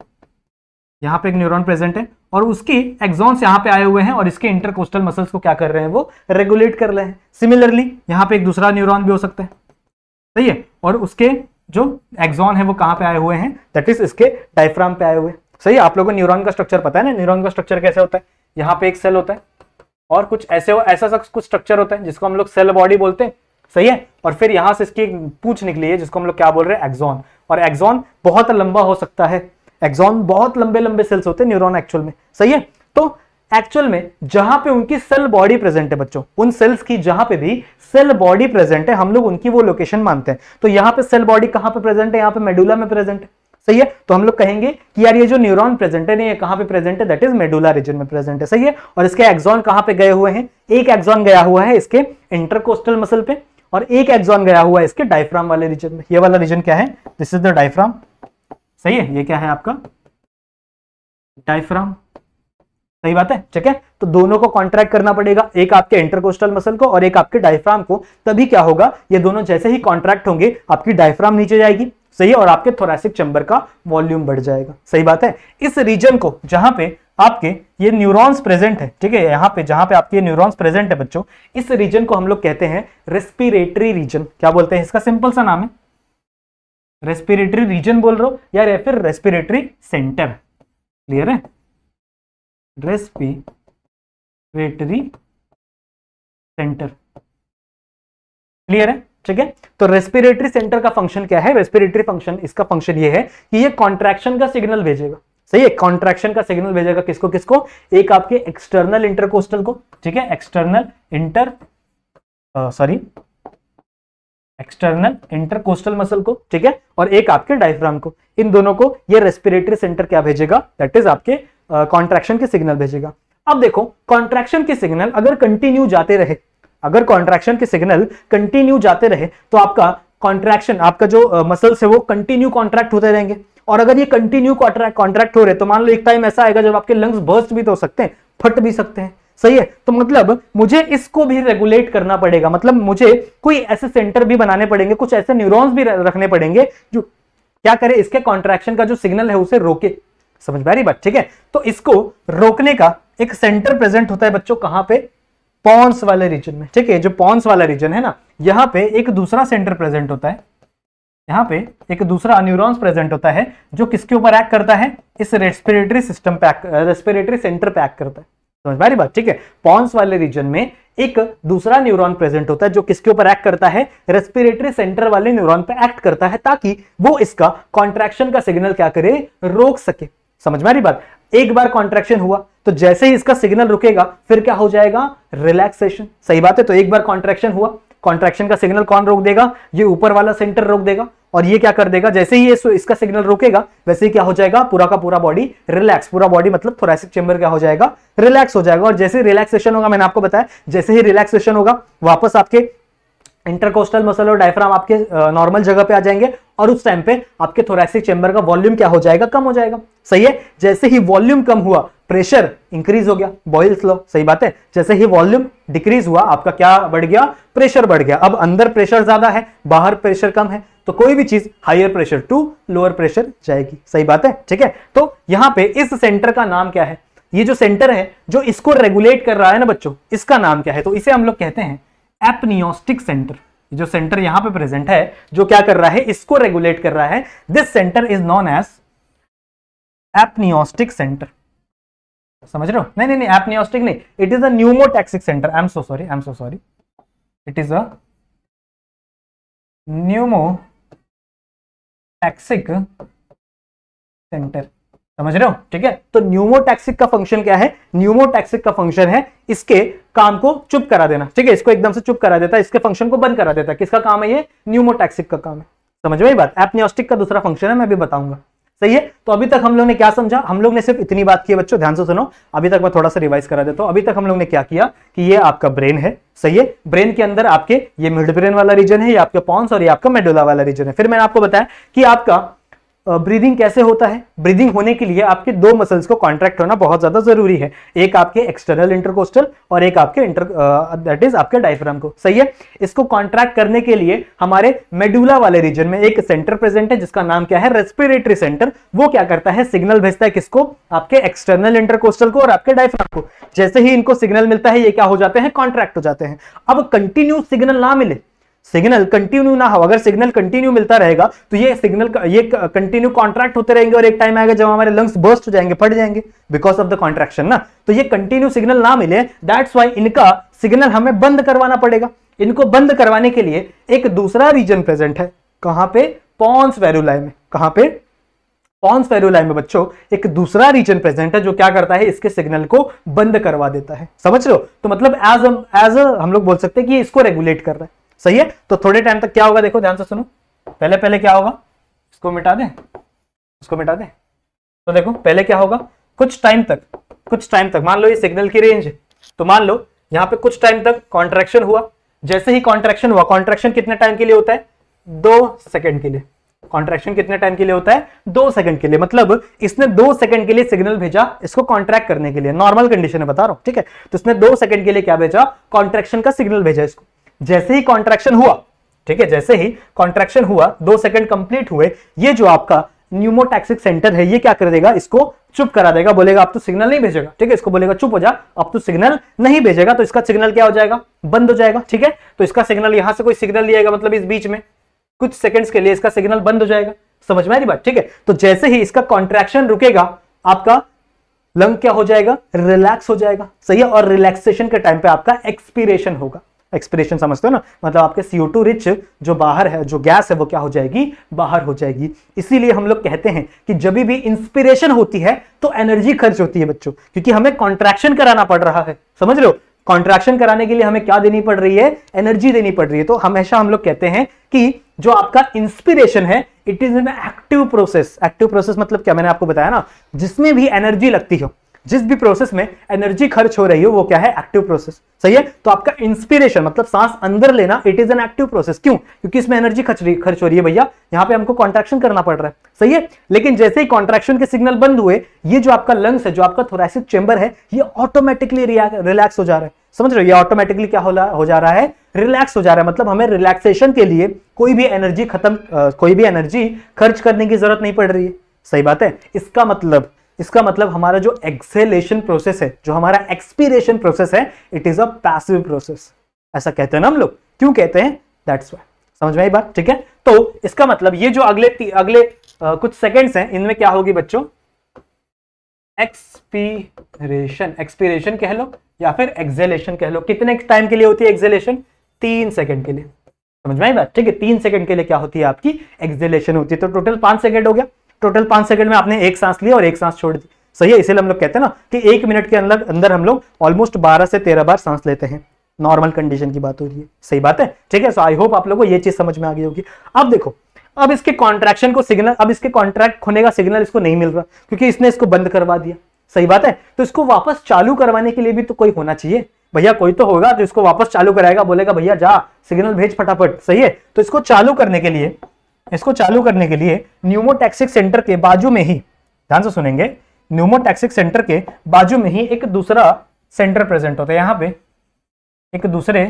Speaker 1: यहां पे एक न्यूरॉन प्रेजेंट है और उसकी एक्सॉन्स यहां पे आए हुए हैं और इसके इंटरकोस्टल मसल्स को क्या कर रहे हैं, वो रेगुलेट कर रहे हैं। सिमिलरली यहां पे एक दूसरा न्यूरॉन भी हो सकता है, सही है, और उसके जो एक्सॉन है वो कहां पे आए हुए हैं, दैट इज इसके डायफ्राम पे आए हुए हैं, सही है। आप लोगों को न्यूरॉन का स्ट्रक्चर पता है ना, न्यूरॉन का स्ट्रक्चर कैसे होता है, यहाँ पे एक सेल होता है और कुछ ऐसा कुछ स्ट्रक्चर होता है जिसको हम लोग सेल बॉडी बोलते हैं, सही है। और फिर यहां से इसकी एक पूंछ निकली है जिसको हम लोग क्या बोल रहे हैं, एक्सॉन, और एक्सॉन बहुत लंबा हो सकता है, एक्सॉन बहुत लंबे लंबे सेल्स होते हैं न्यूरॉन एक्चुअल में, सही है। तो एक्चुअल में जहां पे उनकी सेल बॉडी प्रेजेंट है बच्चों, उन सेल्स की जहां पे भी सेल बॉडी प्रेजेंट है हम लोग उनकी वो लोकेशन मानते हैं। तो यहां पे सेल बॉडी कहां पे प्रेजेंट है, यहां पे मेडुला में प्रेजेंट है, सही है। तो हम लोग कहेंगे कि यार ये जो न्यूरॉन प्रेजेंट है ये कहां पे प्रेजेंट है, दैट इज मेडुला रीजन में प्रेजेंट है, सही है। और इसके एक्सॉन कहां पे गए हुए हैं, एक एक्सॉन गया हुआ है इसके इंटरकोस्टल मसल पे और एक एक्सॉन गया हुआ है इसके डायफ्राम वाले रीजन में। ये वाला रीजन क्या है, दिस इज द डायफ्राम, सही है, ये क्या है आपका डायफ्राम, सही बात है, ठीक है। तो दोनों को कॉन्ट्रैक्ट करना पड़ेगा, एक आपके इंटरकोस्टल मसल को और एक आपके डायफ्राम को, तभी क्या होगा, ये दोनों जैसे ही कॉन्ट्रैक्ट होंगे आपकी डायफ्राम नीचे जाएगी, सही है, और आपके थोरैसिक चैम्बर का वॉल्यूम बढ़ जाएगा, सही बात है। इस रीजन को जहां पे आपके ये न्यूरॉन्स प्रेजेंट है, ठीक है, यहां पे जहां पे आपके न्यूरॉन्स प्रेजेंट है बच्चों, इस रीजन को हम लोग कहते हैं रेस्पिरेटरी रीजन। क्या बोलते हैं, इसका सिंपल सा नाम है रेस्पिरेटरी रीजन बोल रहा हूं या फिर रेस्पिरेटरी सेंटर, क्लियर है, रेस्पिरेटरी सेंटर, क्लियर है, ठीक है। तो रेस्पिरेटरी सेंटर का फंक्शन क्या है, रेस्पिरेटरी फंक्शन, इसका फंक्शन ये है कि ये कॉन्ट्रैक्शन का सिग्नल भेजेगा, सही है, कॉन्ट्रैक्शन का सिग्नल भेजेगा किसको किसको, एक आपके एक्सटर्नल इंटरकोस्टल को, ठीक है, एक्सटर्नल इंटरकोस्टल मसल को, ठीक है, और एक आपके डायफ्राम को, इन दोनों को ये रेस्पिरेटरी सेंटर क्या भेजेगा, दैट इज आपके कॉन्ट्रैक्शन के सिग्नल भेजेगा। अब देखो कॉन्ट्रैक्शन के सिग्नल अगर कंटिन्यू जाते रहे, अगर कॉन्ट्रैक्शन के सिग्नल कंटिन्यू जाते रहे तो आपका कॉन्ट्रैक्शन, आपका जो मसल्स है वो कंटिन्यू कॉन्ट्रैक्ट होते रहेंगे, और अगर ये कंटिन्यू कॉन्ट्रैक्ट हो रहे तो मान लो एक टाइम ऐसा आएगा जब आपके लंग्स बर्स्ट भी तो हो सकते हैं, फट भी सकते हैं, सही है। तो मतलब मुझे इसको भी रेगुलेट करना पड़ेगा, मतलब मुझे कोई ऐसे सेंटर भी बनाने पड़ेंगे, कुछ ऐसे न्यूरॉन्स भी रखने पड़ेंगे जो क्या करे, इसके कॉन्ट्रैक्शन का जो सिग्नल है उसे रोके, समझ में आ रही बात, ठीक है। तो इसको रोकने का एक सेंटर प्रेजेंट होता है बच्चों, कहां पे, पॉन्स वाले रीजन में, ठीक है, जो पॉन्स वाला रीजन है ना, यहां पे एक दूसरा सेंटर प्रेजेंट होता है, यहां पे एक दूसरा न्यूरॉन्स प्रेजेंट होता है जो किसके ऊपर एक्ट करता है, इस रेस्पिरेटरी सिस्टम पे, रेस्पिरेटरी सेंटर पे एक्ट करता है, समझ में आ रही बात, ठीक है। पॉन्स वाले रीजन में एक दूसरा न्यूरॉन प्रेजेंट होता है जो किसके ऊपर एक्ट करता है, रेस्पिरेटरी सेंटर वाले न्यूरॉन पे एक्ट करता है, ताकि वो इसका कॉन्ट्रैक्शन का सिग्नल क्या करे, रोक सके, समझ में आ रही बात। एक बार कॉन्ट्रैक्शन हुआ तो जैसे ही इसका सिग्नल रुकेगा फिर क्या हो जाएगा, रिलैक्सेशन, सही बात है। तो एक बार कॉन्ट्रैक्शन हुआ, कॉन्ट्रैक्शन का सिग्नल कौन रोक देगा, ये ऊपर वाला सेंटर रोक देगा, और ये क्या कर देगा, जैसे ही ये इसका सिग्नल रुकेगा वैसे ही क्या हो जाएगा, पूरा का पूरा बॉडी रिलैक्स, पूरा बॉडी मतलब थोरैसिक चैम्बर क्या हो जाएगा, रिलैक्स हो जाएगा। और जैसे ही रिलैक्सेशन होगा, मैंने आपको बताया, जैसे ही रिलैक्सेशन होगा वापस आपके इंटरकोस्टल मसल और डायफ्राम आपके नॉर्मल जगह पे आ जाएंगे, और उस टाइम पे आपके थोरैसिक चैम्बर का वॉल्यूम क्या हो जाएगा, कम हो जाएगा, सही है। जैसे ही वॉल्यूम कम हुआ प्रेशर इंक्रीज हो गया, बॉयल्स लॉ, सही बात है। जैसे ही वॉल्यूम डिक्रीज हुआ आपका क्या बढ़ गया, प्रेशर बढ़ गया। अब अंदर प्रेशर ज्यादा है, बाहर प्रेशर कम है, तो कोई भी चीज higher pressure to lower pressure जाएगी, सही बात है, ठीक है। तो यहां पे इस सेंटर का नाम क्या है, ये जो सेंटर है जो इसको रेगुलेट कर रहा है ना बच्चों, इसका नाम क्या है, तो इसे हम लोग कहते हैं एपनियोस्टिक सेंटर। जो सेंटर यहां पे प्रेजेंट है जो क्या कर रहा है, इसको रेगुलेट कर रहा है, this centre is known as apneustic centre, समझ रहे हो, नहीं, एपनियोस्टिक नहीं, it is a pneumotaxic centre, I am so sorry, it is a pneumotaxic centre, समझ रहे हो, ठीक है। तो न्यूमोटैक्सिक का फंक्शन क्या है, न्यूमोटैक्सिक का फंक्शन है इसके काम को चुप करा देना, ठीक है, इसको एकदम से चुप करा देता है, इसके फंक्शन को बंद करा देता है। किसका काम है ये, न्यूमोटैक्सिक का काम है, समझ में आई बात। एपनियोस्टिक का दूसरा फंक्शन है, मैं भी बताऊंगा, सही है। तो अभी तक हम लोग ने क्या समझा, हम लोग ने सिर्फ इतनी बात की है बच्चों, ध्यान से सुनो, अभी तक मैं थोड़ा सा रिवाइज करा देता हूं। अभी तक हम लोग ने क्या किया कि ये आपका ब्रेन है, सही है, ब्रेन के अंदर आपके ये मिड ब्रेन वाला रीजन है, ये आपके पॉन्स और ये आपका मेडुला वाला रीजन है। फिर मैंने आपको बताया कि आपका ब्रीदिंग कैसे होता है, ब्रीदिंग होने के लिए आपके दो मसल्स को कॉन्ट्रैक्ट होना बहुत ज्यादा जरूरी है, एक आपके एक्सटर्नल इंटरकोस्टल और एक आपके दैट इज आपके डायफ्राम को, सही है। इसको कॉन्ट्रैक्ट करने के लिए हमारे मेडुला वाले रीजन में एक सेंटर प्रेजेंट है जिसका नाम क्या है, रेस्पिरेटरी सेंटर। वो क्या करता है, सिग्नल भेजता है किसको, आपके एक्सटर्नल इंटरकोस्टल को और आपके डायफ्राम को। जैसे ही इनको सिग्नल मिलता है ये क्या हो जाते हैं, कॉन्ट्रैक्ट हो जाते हैं। अब कंटिन्यू सिग्नल ना मिले, सिग्नल कंटिन्यू ना हो, अगर सिग्नल कंटिन्यू मिलता रहेगा तो ये सिग्नल ये कंटिन्यू कॉन्ट्रैक्ट होते रहेंगे, और एक टाइम आएगा जब हमारे लंग्स बर्स्ट हो जाएंगे, फट जाएंगे बिकॉज ऑफ द कॉन्ट्रैक्शन ना। तो ये कंटिन्यू सिग्नल ना मिले, दैट्स व्हाई इनका सिग्नल हमें बंद करवाना पड़ेगा। इनको बंद करवाने के लिए एक दूसरा रीजन प्रेजेंट है, कहां पे, पॉन्स वेरुलाई में। कहां पे, पॉन्स वेरुलाई में बच्चों एक दूसरा रीजन प्रेजेंट है जो क्या करता है, इसके सिग्नल को बंद करवा देता है, समझ रहे हो। तो मतलब एज हम लोग बोल सकते हैं कि इसको रेगुलेट कर रहा है, सही है। तो थोड़े टाइम तक क्या होगा, देखो ध्यान से सुनो, पहले क्या होगा, इसको मिटा दें, इसको मिटा दें। तो देखो पहले क्या होगा, कुछ टाइम तक मान लो ये सिग्नल की रेंज है, तो मान लो यहां पे कुछ टाइम तक कॉन्ट्रैक्शन हुआ। जैसे ही कॉन्ट्रैक्शन हुआ, कॉन्ट्रैक्शन कितने टाइम के लिए होता है, 2 सेकंड के लिए, कॉन्ट्रैक्शन कितने टाइम के लिए होता है? 2 सेकंड के लिए। मतलब इसने 2 सेकंड के लिए सिग्नल भेजा इसको कॉन्ट्रैक्ट करने के लिए, नॉर्मल कंडीशन में बता रहा हूं, ठीक है। तो इसने 2 सेकंड के लिए क्या भेजा? कॉन्ट्रैक्शन का सिग्नल भेजा इसको। जैसे ही कॉन्ट्रैक्शन हुआ, ठीक है, जैसे ही कॉन्ट्रैक्शन हुआ, 2 सेकंड कंप्लीट हुए, ये जो आपका न्यूमोटैक्सिक सेंटर है ये क्या कर देगा? इसको चुप करा देगा, बोलेगा अब तो सिग्नल नहीं भेजेगा, ठीक है। इसको बोलेगा चुप हो जा, अब तो सिग्नल नहीं भेजेगा। तो इसका सिग्नल क्या हो जाएगा? बंद हो जाएगा, ठीक है। तो इसका सिग्नल यहां से कोई सिग्नल लिएगा, मतलब इस बीच में कुछ सेकंड्स के लिए इसका सिग्नल बंद हो जाएगा। समझ में आ रही बात? ठीक है। तो जैसे ही इसका कॉन्ट्रैक्शन रुकेगा, आपका लंग क्या हो जाएगा? रिलैक्स हो जाएगा, सही है। और रिलैक्सेशन के टाइम पे आपका एक्सपीरेशन होगा। एक्सपीरेशन समझते हो ना? मतलब आपके CO2 रिच जो बाहर है, जो गैस है, वो क्या हो जाएगी? बाहर हो जाएगी। इसीलिए हम लोग कहते हैं कि जब भी इंस्पिरेशन होती है तो एनर्जी खर्च होती है बच्चों, क्योंकि हमें कॉन्ट्रैक्शन कराना पड़ रहा है। समझ रहे हो? कॉन्ट्रैक्शन कराने के लिए हमें क्या देनी पड़ रही है? एनर्जी देनी पड़ रही है। तो हमेशा हम लोग कहते हैं कि जो आपका इंस्पिरेशन है, it is an active process. Active process मतलब क्या? मैंने आपको बताया ना, जिसमें भी एनर्जी लगती हो, जिस भी प्रोसेस में एनर्जी खर्च हो रही हो, वो क्या है? एक्टिव प्रोसेस, सही है। तो आपका इंस्पिरेशन मतलब सांस अंदर लेना, it is an active process. क्यों? क्योंकि इसमें एनर्जी खर्च हो रही है भैया, यहां पे हमको कॉन्ट्रैक्शन करना पड़ रहा है, सही है। लेकिन जैसे ही कॉन्ट्रैक्शन के सिग्नल बंद हुए, ये जो आपका लंग्स है, जो आपका थोरैसिक चेंबर है, ये ऑटोमेटिकली रिलैक्स हो जा रहा है। समझ रहे हो? ये ऑटोमेटिकली क्या हो जा रहा है? रिलैक्स हो जा रहा है। मतलब हमें रिलैक्सेशन के लिए कोई भी एनर्जी खर्च करने की जरूरत नहीं पड़ रही है, सही बात है। इसका मतलब हमारा जो एक्सेलेशन प्रोसेस है, जो हमारा एक्सपीरेशन प्रोसेस है, it is a passive process. ऐसा कहते हैं ना हम लोग। क्यों कहते हैं? That's why. समझ में आई बात? ठीक है। तो इसका मतलब ये जो अगले कुछ सेकंड्स हैं, इनमें क्या होगी बच्चों? एक्सपीरेशन कह लो या फिर एक्सेलेशन कह लो। कितने टाइम के लिए होती है एक्सेलेशन? 3 सेकंड के लिए। समझ में आई बात? ठीक है। 3 सेकंड के लिए क्या होती है? आपकी एक्सेलेशन होती है। तो टोटल 5 सेकंड हो गया। टोटल 5 सेकंड में आपने एक सांस लिया और एक सांस छोड़ दी, सही है। इसीलिए हम लोग कहते हैं ना कि 1 मिनट के अंदर हम लोग ऑलमोस्ट 12 से 13 बार सांस लेते हैं। नॉर्मल कंडीशन की बात हो रही है, सही बात है, ठीक है। सो आई होप आप लोगों को ये चीज समझ में आ गई होगी। अब देखो, अब इसके कॉन्ट्रैक्शन को सिग्नल, अब इसके कॉन्ट्रैक्ट होने का सिग्नल इसको नहीं मिल रहा, क्योंकि इसने इसको बंद करवा दिया, सही बात है। तो इसको वापस चालू करवाने के लिए भी तो कोई होना चाहिए भैया, कोई तो होगा जो इसको वापस चालू कराएगा, बोलेगा भैया जा सिग्नल भेज फटाफट, सही है। तो इसको चालू करने के लिए न्यूमोटैक्सिक सेंटर के बाजू में ही, ध्यान से सुनेंगे, न्यूमोटैक्सिक सेंटर के बाजू में ही एक दूसरा सेंटर प्रेजेंट होता है। यहां पे एक दूसरे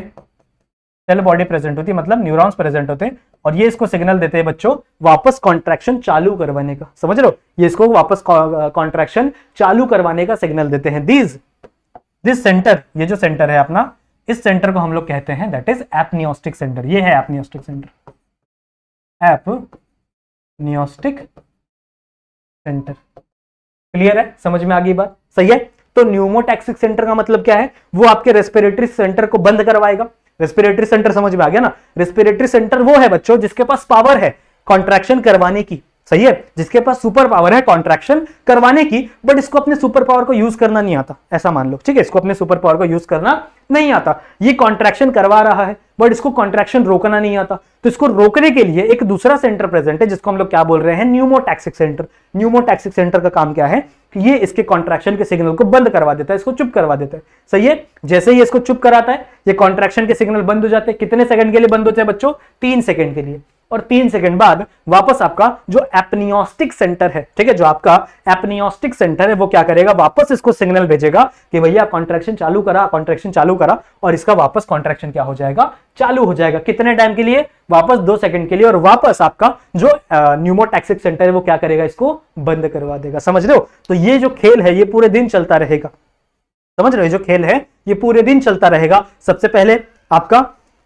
Speaker 1: सेल बॉडी प्रेजेंट होती है, मतलब न्यूरॉन्स प्रेजेंट होते हैं, और ये इसको सिग्नल देते हैं बच्चों वापस कॉन्ट्रैक्शन चालू करवाने का। समझ रहे हो? ये इसको वापस कॉन्ट्रैक्शन चालू करवाने का सिग्नल देते हैं। दिस सेंटर, ये जो सेंटर है अपना, इस सेंटर को हम लोग कहते हैं दैट इज एपनियोस्टिक सेंटर। ये है एपनियोस्टिक सेंटर, एपनियोस्टिक सेंटर। क्लियर है? समझ में आ गई बात? सही है। तो न्यूमोटैक्सिक सेंटर का मतलब क्या है? वो आपके रेस्पिरेटरी सेंटर को बंद करवाएगा। रेस्पिरेटरी सेंटर समझ में आ गया ना? रेस्पिरेटरी सेंटर वो है बच्चों जिसके पास पावर है कॉन्ट्रैक्शन करवाने की, सही है, जिसके पास सुपर पावर है कॉन्ट्रैक्शन करवाने की, बट इसको अपने सुपर पावर को यूज करना नहीं आता, ऐसा मान लो, ठीक है। इसको अपने सुपर पावर को यूज करना नहीं आता। ये कॉन्ट्रैक्शन करवा रहा है बट इसको कॉन्ट्रैक्शन रोकना नहीं आता। तो इसको रोकने के लिए एक दूसरा सेंटर प्रेजेंट है जिसको हम लोग क्या बोल रहे हैं? Pneumotaxic centre. न्यूमोटैक्सिक सेंटर का काम क्या है कि ये इसके कॉन्ट्रैक्शन के सिग्नल को बंद करवा देता है, इसको चुप करवा देता है, सही है। जैसे ही इसको चुप कराता है, ये कॉन्ट्रैक्शन के सिग्नल बंद हो जाते हैं। कितने सेकंड के लिए बंद होते हैं बच्चों? 3 सेकंड के लिए। और 3 सेकंड बाद वापस आपका जो एपनियोस्टिक सेंटर है, ठीक है, जो आपका एपनियोस्टिक सेंटर है, वो क्या करेगा? वापस इसको सिग्नल भेजेगा कि भैया कॉन्ट्रैक्शन चालू करा, कॉन्ट्रैक्शन चालू करा, और इसका वापस कॉन्ट्रैक्शन क्या हो जाएगा? चालू हो जाएगा। कितने टाइम के लिए? वापस 2 सेकंड के लिए। और वापस आपका जो न्यूमोटैक्सिक सेंटर है वो क्या करेगा? इसको बंद करवा देगा। समझ रहे हो? तो ये जो खेल है ये पूरे दिन चलता रहेगा। समझ रहे हो? जो खेल है ये पूरे दिन चलता रहेगा। सबसे पहले आपका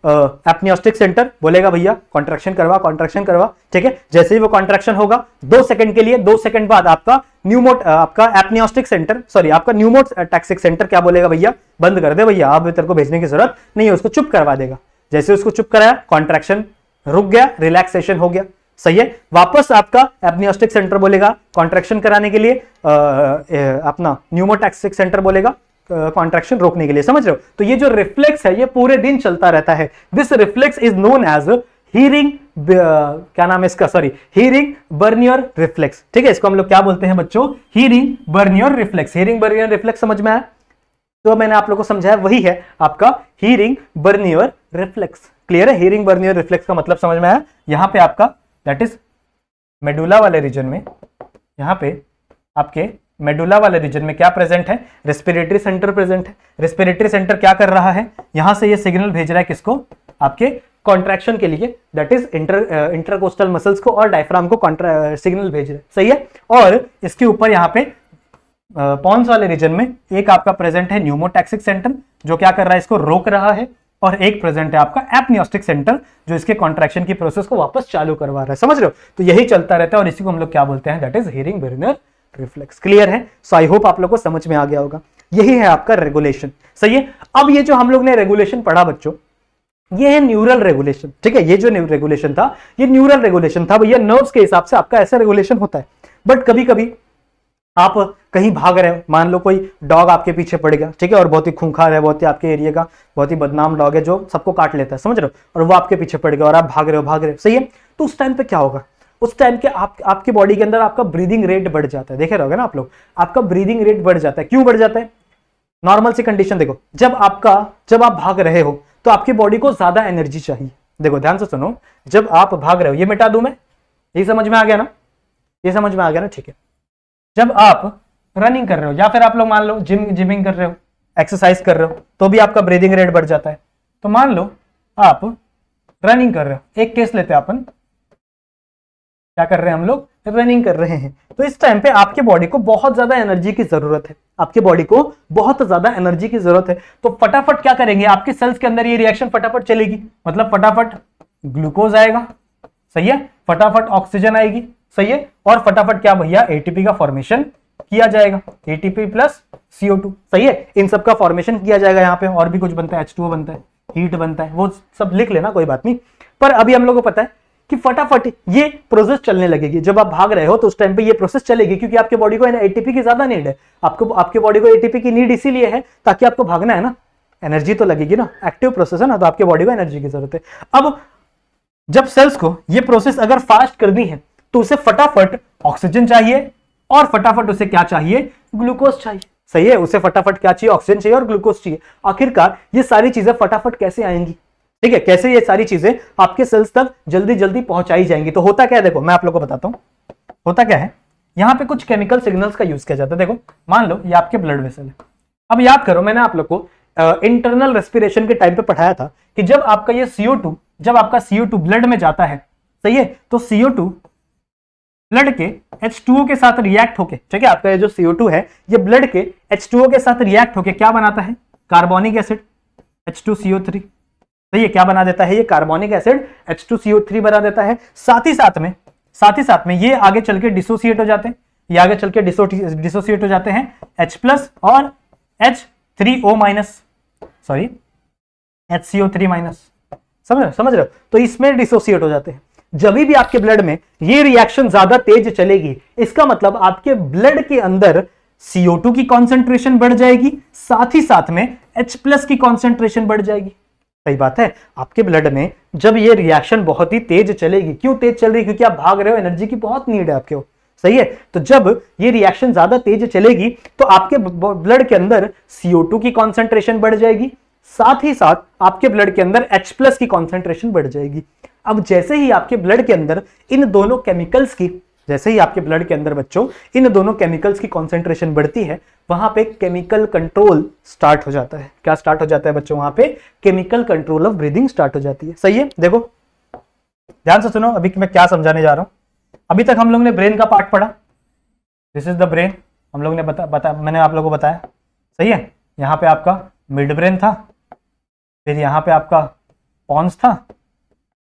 Speaker 1: एपनियोस्टिक सेंटर बोलेगा भैया कॉन्ट्रैक्शन करवा, ठीक है। जैसे ही वो कॉन्ट्रैक्शन होगा 2 सेकंड के लिए, 2 सेकंड बाद आपका एपनियोस्टिक सेंटर, सॉरी आपका न्यूमोटैक्सिक सेंटर क्या बोलेगा? भैया बंद कर दे भैया, अब तेरे को भेजने की जरूरत नहीं है, उसको चुप करवा देगा। जैसे उसको चुप कराया, कॉन्ट्रैक्शन रुक गया, रिलैक्सेशन हो गया, सही है। वापस आपका एपनियोस्टिक सेंटर बोलेगा कॉन्ट्रैक्शन कराने के लिए, अपना न्यूमोटैक्सिक सेंटर बोलेगा कॉन्ट्रैक्शन रोकने के लिए। समझ रहे हो? तो ये जो रिफ्लेक्स है ये पूरे दिन चलता रहता है। This reflex is known as Hering, क्या नाम है इसका? सॉरी, हीरिंग बर्नियर रिफ्लेक्स, ठीक है। इसको हम लोग क्या बोलते हैं बच्चों? Hering Breuer reflex. Hering Breuer reflex समझ में आया? तो मैंने आप लोगों को समझाया, वही है आपका हीरिंग बर्नियर रिफ्लेक्स। क्लियर है? हीरिंग बर्नियर रिफ्लेक्स का मतलब समझ में आया? यहां पे आपका दैट इज मेडुला वाले रीजन में, यहाँ पे आपके मेडुला वाले रीजन में क्या प्रेजेंट है, रेस्पिरेटरी सेंटर प्रेजेंट है। रेस्पिरेटरी सेंटर क्या कर रहा है, यहां से ये सिग्नल भेज रहा है किसको, आपके कॉन्ट्रैक्शन के लिए, दैट इज इंटरकोस्टल मसल्स को और डायफ्राम को सिग्नल भेज रहा है, सही है। और इसके ऊपर यहाँ पे पॉन्स वाले रीजन में एक आपका प्रेजेंट है न्यूमोटैक्सिक सेंटर, जो क्या कर रहा है, इसको रोक रहा है, और एक प्रेजेंट है आपका एपनियोस्टिक सेंटर, जो इसके कॉन्ट्रैक्शन की प्रोसेस को वापस चालू करवा रहा है, समझ रहे हो। तो यही चलता रहता है और इसी को हम लोग क्या बोलते हैं, that is hearing burner reflex. Clear है। सो आई होप आप लोग को समझ में आ गया होगा। यही है आपका रेगुलेशन, सही है। अब ये जो हम लोग ने रेगुलेशन पढ़ा बच्चों, ये है न्यूरल रेगुलेशन, ठीक है। ये जो रेगुलेशन था, ये न्यूरल रेगुलेशन था भैया, नर्व्स के हिसाब से आपका ऐसा रेगुलेशन होता है। बट कभी कभी आप कहीं भाग रहे हो, मान लो कोई डॉग आपके पीछे पड़ गया, ठीक है, और बहुत ही खूंखार है, बहुत ही आपके एरिया का बहुत ही बदनाम डॉग है जो सबको काट लेता है, समझ रहे हो, और वो आपके पीछे पड़ गया और आप भाग रहे हो, सही है। तो उस टाइम पे क्या होगा, उस टाइम के आपकी बॉडी के अंदर आपका ब्रीदिंग रेट बढ़ जाता है, देखे रहोगे ना आप लोग, आपका ब्रीदिंग रेट बढ़ जाता है। क्यों बढ़ जाता है, नॉर्मल सी कंडीशन देखो, जब आप भाग रहे हो तो आपकी बॉडी को ज्यादा एनर्जी चाहिए। देखो ध्यान से सुनो, जब आप भाग रहे हो, ये मिटा दूं मैं, ये समझ में आ गया ना, ये समझ में आ गया ना, ठीक है। जब आप रनिंग कर रहे हो या फिर आप लोग मान लो जिमिंग कर रहे हो, एक्सरसाइज कर रहे हो, तो भी आपका ब्रीदिंग रेट बढ़ जाता है। तो मान लो आप रनिंग कर रहे हो, एक केस लेते हैं अपन, क्या कर रहे हैं हम लोग, रनिंग कर रहे हैं, तो इस टाइम पे आपके बॉडी को बहुत ज्यादा एनर्जी की जरूरत है, आपके बॉडी को बहुत ज्यादा एनर्जी की जरूरत है। तो फटाफट क्या करेंगे, आपके सेल्स के अंदर ये रिएक्शन फटाफट चलेगी, मतलब फटाफट ग्लूकोज आएगा, सही है, फटाफट ऑक्सीजन आएगी, सही है, और फटाफट क्या भैया, एटीपी का फॉर्मेशन किया जाएगा, एटीपी प्लस CO2, सही है, इन सब का फॉर्मेशन किया जाएगा। यहाँ पे और भी कुछ बनता है, H2O बनता है, हीट बनता है, वो सब लिख लेना, कोई बात नहीं। पर अभी हम लोग को पता है कि फटाफट ये प्रोसेस चलने लगेगी, जब आप भाग रहे हो तो उस टाइम पे ये प्रोसेस चलेगी, क्योंकि आपके बॉडी को एटीपी की ज्यादा नीड है, आपके बॉडी को एटीपी की नीड इसीलिए है ताकि आपको भागना है ना, एनर्जी तो लगेगी ना, एक्टिव प्रोसेस है ना, तो आपके बॉडी को एनर्जी की जरूरत है। अब जब सेल्स को ये प्रोसेस अगर फास्ट करनी है तो उसे फटाफट ऑक्सीजन चाहिए और फटाफट उसे क्या चाहिए, ग्लूकोज चाहिए, सही है, उसे फटाफट क्या चाहिए, ऑक्सीजन चाहिए और ग्लूकोज चाहिए। आखिरकार ये सारी चीजें फटाफट कैसे आएंगी, ठीक है, कैसे ये सारी चीजें आपके सेल्स तक जल्दी जल्दी पहुंचाई जाएंगी। तो होता क्या है, देखो मैं आप लोग को बताता हूं, होता क्या है, यहां पे कुछ केमिकल सिग्नल्स का यूज किया जाता है। देखो मान लो ये आपके ब्लड वेसल है, अब याद करो मैंने आप लोग को इंटरनल रेस्पिरेशन के टाइम पे पढ़ाया था कि जब आपका ये CO2, जब आपका CO2 ब्लड में जाता है, सही है, तो CO2 ब्लड के H2O के साथ रिएक्ट होके, ठीक है, आपका ये जो CO2 है ये ब्लड के H2O के साथ रिएक्ट होके क्या बनाता है, कार्बोनिक एसिड H2CO3, सही है, क्या बना देता है, ये कार्बोनिक एसिड H2CO3 बना देता है। साथ ही साथ में ये आगे चल के डिसोसिएट हो जाते हैं, ये आगे चल के डिसोसिएट हो जाते हैं H+ और H3O-, सॉरी HCO3-, समझ रहे हो, तो इसमें डिसोसिएट हो जाते हैं। जब भी आपके ब्लड में ये रिएक्शन ज्यादा तेज चलेगी, इसका मतलब आपके ब्लड के अंदर CO2 की कॉन्सेंट्रेशन बढ़ जाएगी, साथ ही साथ में H+ की कॉन्सेंट्रेशन बढ़ जाएगी। सही बात है, आपके ब्लड में जब ये रिएक्शन बहुत ही तेज चलेगी, क्यों तेज चल रही है, क्योंकि आप भाग रहे हो, एनर्जी की बहुत नीड है आपके, सही है। तो जब ये रिएक्शन ज्यादा तेज चलेगी तो आपके ब्लड के अंदर CO2 की कॉन्सेंट्रेशन बढ़ जाएगी, साथ ही साथ आपके ब्लड के अंदर H+ की कॉन्सेंट्रेशन बढ़ जाएगी। अब जैसे ही आपके ब्लड के अंदर इन दोनों केमिकल्स की, जैसे ही आपके ब्लड के अंदर बच्चों इन दोनों केमिकल्स की कॉन्सेंट्रेशन बढ़ती है, वहां पे केमिकल कंट्रोल स्टार्ट हो जाता है। क्या स्टार्ट हो जाता है बच्चों, वहां पे chemical control of breathing start हो जाती है, सही है। देखो ध्यान से सुनो, अभी मैं क्या समझाने जा रहा हूं। अभी तक हम लोग ने ब्रेन का पार्ट पढ़ा, दिस इज द ब्रेन, हम लोग ने मैंने आप लोगों को बताया, सही है। यहाँ पे आपका मिड ब्रेन था, फिर यहाँ पे आपका पॉन्स था,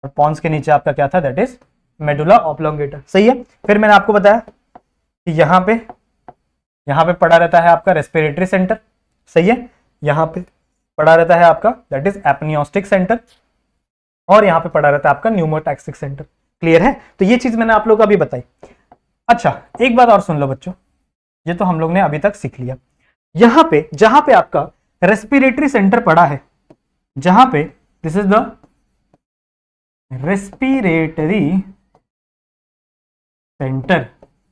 Speaker 1: और पॉन्स के नीचे आपका क्या था, दैट इज मेडुला ऑब्लोंगेटा, सही है। फिर मैंने आपको बताया कि यहाँ पे पड़ा रहता है आपका रेस्पिरेटरी सेंटर, सही है, यहाँ पे पड़ा रहता है आपका दैट इज एपनियोस्टिक सेंटर, और यहाँ पे पड़ा रहता है आपका न्यूमोटैक्सिक सेंटर। क्लियर है, तो ये चीज मैंने आप लोग को अभी बताई। अच्छा एक बात और सुन लो बच्चों, ये तो हम लोग ने अभी तक सीख लिया। यहाँ पे जहां पे आपका रेस्पिरेटरी सेंटर पड़ा है, जहां पे this is the respiratory centre,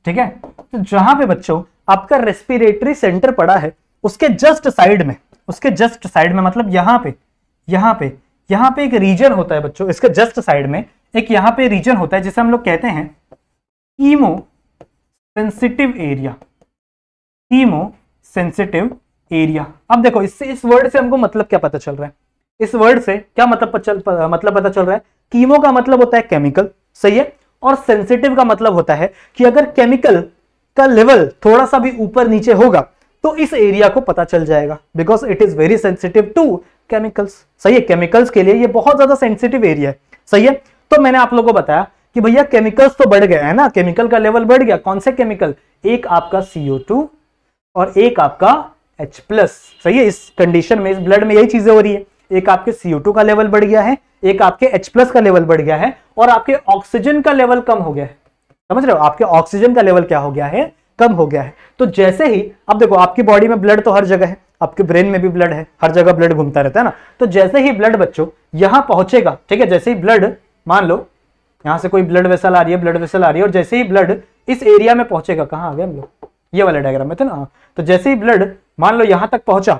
Speaker 1: ठीक है, तो जहां पे बच्चों आपका रेस्पिरेटरी सेंटर पड़ा है, उसके जस्ट साइड में, मतलब यहाँ पे एक रीजन होता है बच्चों, इसके जस्ट साइड में एक यहाँ पे रीजन होता है जिसे हम लोग कहते हैं chemo sensitive area, chemo sensitive area. अब देखो इससे, इस वर्ड से हमको मतलब क्या पता चल रहा है, इस वर्ड से क्या मतलब पता चल रहा है, कीमो का मतलब होता है केमिकल, सही है, और सेंसिटिव का मतलब होता है कि अगर केमिकल का लेवल थोड़ा सा भी ऊपर नीचे होगा तो इस एरिया को पता चल जाएगा, because it is very sensitive to chemicals, सही है, केमिकल्स के लिए ये बहुत ज्यादा सेंसिटिव एरिया है, सही है। तो मैंने आप लोगों को बताया कि भैया केमिकल्स तो बढ़ गए है ना, केमिकल का लेवल बढ़ गया, कौन से केमिकल, एक आपका CO2 और एक आपका H+, सही है। इस कंडीशन में, इस ब्लड में यही चीजें हो रही है, एक आपके CO2 का लेवल बढ़ गया है, एक आपके H+ का लेवल बढ़ गया है, और आपके ऑक्सीजन का लेवल कम हो गया है, समझ रहे हो, आपके ऑक्सीजन का लेवल क्या हो गया है, कम हो गया है। तो जैसे ही, अब देखो आपकी बॉडी में ब्लड तो हर जगह है, आपके ब्रेन में भी ब्लड है, हर जगह ब्लड घूमता रहता है ना, तो जैसे ही ब्लड बच्चों यहां पहुंचेगा, ठीक है, जैसे ही ब्लड, मान लो यहां से कोई ब्लड वेसल आ रही है, ब्लड वेसल आ रही है, और जैसे ही ब्लड इस एरिया में पहुंचेगा, कहां आ गए हम लोग, ये वाला डायग्राम में थे ना, तो जैसे ही ब्लड मान लो यहां तक पहुंचा,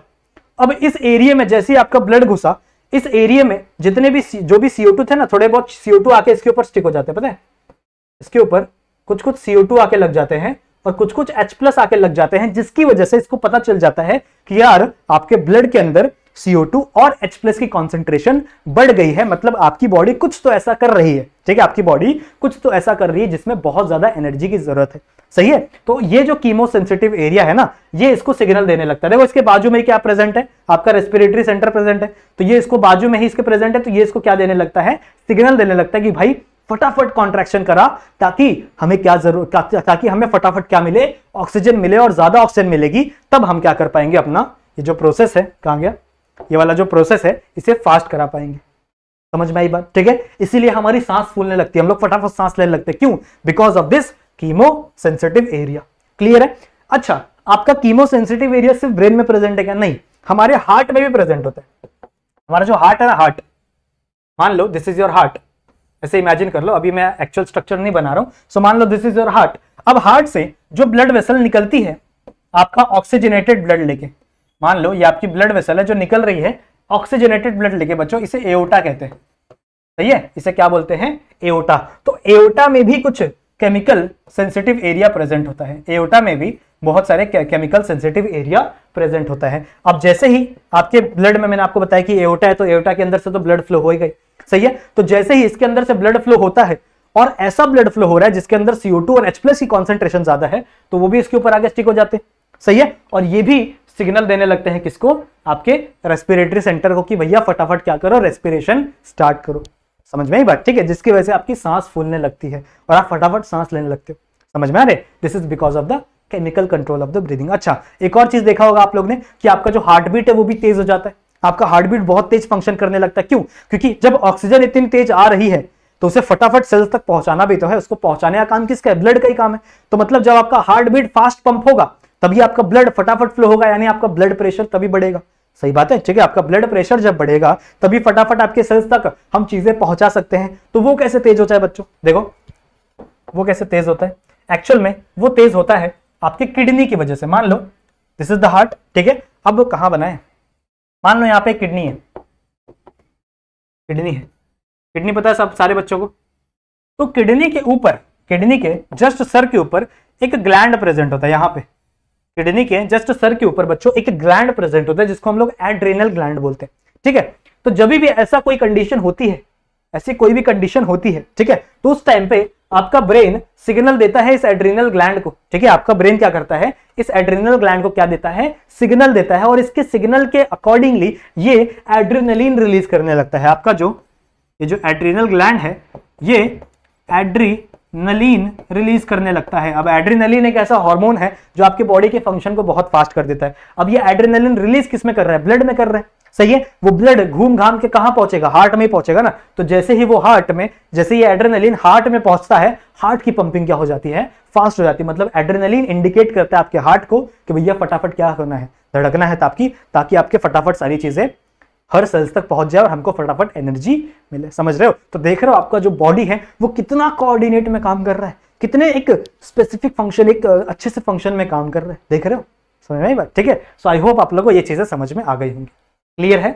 Speaker 1: अब इस एरिया में जैसे ही आपका ब्लड घुसा, इस एरिया में जितने भी जो भी CO2 थे ना, थोड़े बहुत CO2 आके इसके ऊपर स्टिक हो जाते हैं, पता है, इसके ऊपर कुछ कुछ CO2 आके लग जाते हैं और कुछ कुछ H+ आके लग जाते हैं, जिसकी वजह से इसको पता चल जाता है कि यार आपके ब्लड के अंदर CO2 और H+ की कॉन्सेंट्रेशन बढ़ गई है, मतलब आपकी बॉडी कुछ तो ऐसा कर रही है, ठीक है, आपकी बॉडी कुछ तो ऐसा कर रही है जिसमें बहुत ज्यादा एनर्जी की जरूरत है, सही है। तो ये जो कीमो सेंसिटिव एरिया है ना, ये इसको सिग्नल देने लगता है। देखो इसके बाजू में क्या प्रेजेंट है, आपका रेस्पिरेटरी सेंटर प्रेजेंट है, तो ये इसको बाजू में ही इसके प्रेजेंट है, तो ये इसको क्या देने लगता है, सिग्नल देने लगता है कि भाई फटाफट कॉन्ट्रैक्शन करा, ताकि हमें क्या जरूरत, ताकि हमें फटाफट क्या मिले, ऑक्सीजन मिले, और ज्यादा ऑक्सीजन मिलेगी तब हम क्या कर पाएंगे, अपना ये जो प्रोसेस है, कहां गया, ये वाला जो प्रोसेस है, इसे फास्ट करा पाएंगे। समझ में आई बात, ठीक है। इसीलिए हमारी सांस फूलने लगती है, हम लोग फटाफट सांस लेने लगते हैं, क्यों, because of this chemo sensitive area. Clear है। अच्छा, आपका कीमो सेंसिटिव एरिया सिर्फ ब्रेन में प्रेजेंट है क्या, नहीं, हमारे हार्ट में भी प्रेजेंट होता है। हमारा जो हार्ट है ना, हार्ट, मान लो दिस इज योर हार्ट, ऐसे इमेजिन कर लो, अभी मैं एक्चुअल स्ट्रक्चर नहीं बना रहा हूं, सो मान लो दिस इज योर हार्ट। अब हार्ट से जो ब्लड वेसल निकलती है आपका ऑक्सीजनेटेड ब्लड लेके, मान लो ये आपकी ब्लड वेसल है जो निकल रही है ऑक्सीजनेटेड ब्लड लेके, बच्चों इसे एओर्टा कहते हैं, सही है, इसे क्या बोलते हैं, एओर्टा। तो एओर्टा में भी कुछ केमिकल सेंसिटिव एरिया प्रेजेंट होता है, एओर्टा में भी बहुत सारे केमिकल सेंसिटिव एरिया प्रेजेंट होता है। अब जैसे ही आपके ब्लड में, मैंने आपको बताया कि एओर्टा है, तो एओर्टा के अंदर से तो ब्लड फ्लो हो ही गई, सही है। तो जैसे ही इसके अंदर से ब्लड फ्लो होता है, और ऐसा ब्लड फ्लो हो रहा है जिसके अंदर CO2 और H+ की कॉन्सेंट्रेशन ज्यादा है, तो वो भी इसके ऊपर आगे स्टिक हो जाते हैं, सही है। और ये भी सिग्नल देने लगते हैं किसको, आपके रेस्पिरेटरी सेंटर को, कि भैया फटाफट क्या करो, रेस्पिरेशन स्टार्ट करो। समझ में आई बात, ठीक है, जिसकी वजह से आपकी सांस फूलने लगती है और आप फटाफट सांस लेने लगते हो। समझ में आ रहे, this is because of the chemical control of the breathing. अच्छा, एक और चीज देखा होगा आप लोग ने कि आपका जो हार्ट बीट है वो भी तेज हो जाता है, आपका हार्ट बीट बहुत तेज फंक्शन करने लगता है, क्यों, क्योंकि जब ऑक्सीजन इतनी तेज आ रही है तो उसे फटाफट सेल्स तक पहुंचाना भी तो है, उसको पहुंचाने का काम किसका है, ब्लड का ही काम है। तो मतलब जब आपका हार्ट बीट फास्ट पंप होगा तभी आपका ब्लड फटाफट फ्लो होगा, यानी आपका ब्लड प्रेशर तभी बढ़ेगा, सही बात है, ठीक है। आपका ब्लड प्रेशर जब बढ़ेगा तभी फटाफट आपके सेल्स तक हम चीजें पहुंचा सकते हैं। तो वो कैसे तेज होता है बच्चों, देखो वो कैसे तेज होता है, एक्चुअल में वो तेज होता है आपके किडनी की वजह से। मान लो दिस इज द हार्ट, ठीक है, अब कहां बना है, मान लो यहां पे किडनी है, किडनी है, किडनी पता है सब सारे बच्चों को। तो किडनी के ऊपर, किडनी के जस्ट सर के ऊपर एक ग्लैंड प्रेजेंट होता है, यहां पे किडनी के जस्ट सर के ऊपर बच्चों एक ग्लैंड प्रेजेंट होता है जिसको हम लोग एड्रेनल ग्लैंड बोलते हैं, ठीक है। तो जब भी ऐसा कोई कंडीशन होती है, ऐसी कोई भी कंडीशन होती है, ठीक है, तो उस टाइम पे आपका ब्रेन सिग्नल देता है इस एड्रेनल ग्लैंड को, ठीक है। आपका ब्रेन क्या करता है, इस एड्रेनल ग्लैंड को क्या देता है, सिग्नल देता है, और इसके सिग्नल के अकॉर्डिंगली ये एड्रेनलिन रिलीज करने लगता है। आपका जो ये जो एड्रेनल ग्लैंड है ये एड्रेनलिन रिलीज करने लगता है। अब एड्रेनलिन एक ऐसा हार्मोन है जो आपके बॉडी के फंक्शन को बहुत फास्ट कर देता है। अब ये एड्रेनलिन रिलीज किस में कर रहा है, ब्लड में कर रहा है, सही है। वो ब्लड घूम घाम के कहां पहुंचेगा, हार्ट में ही पहुंचेगा ना। तो जैसे ही वो हार्ट में, जैसे ये एड्रेनलिन हार्ट में पहुंचता है, हार्ट की पंपिंग क्या हो जाती है, फास्ट हो जाती है। मतलब एड्रेनलिन इंडिकेट करता है आपके हार्ट को कि भैया फटाफट क्या करना है, धड़कना है, ताकि आपके फटाफट सारी चीजें हर सेल्स तक पहुंच जाए और हमको फटाफट एनर्जी मिले। समझ रहे हो। तो देख रहे हो आपका जो बॉडी है वो कितना कोऑर्डिनेट में काम कर रहा है, कितने एक स्पेसिफिक फंक्शन, एक अच्छे से फंक्शन में काम कर रहे हैं, देख रहे हो, समझ में आई बात, ठीक है। सो आई होप आप लोगों को ये चीजें समझ में आ गई होंगी। क्लियर है,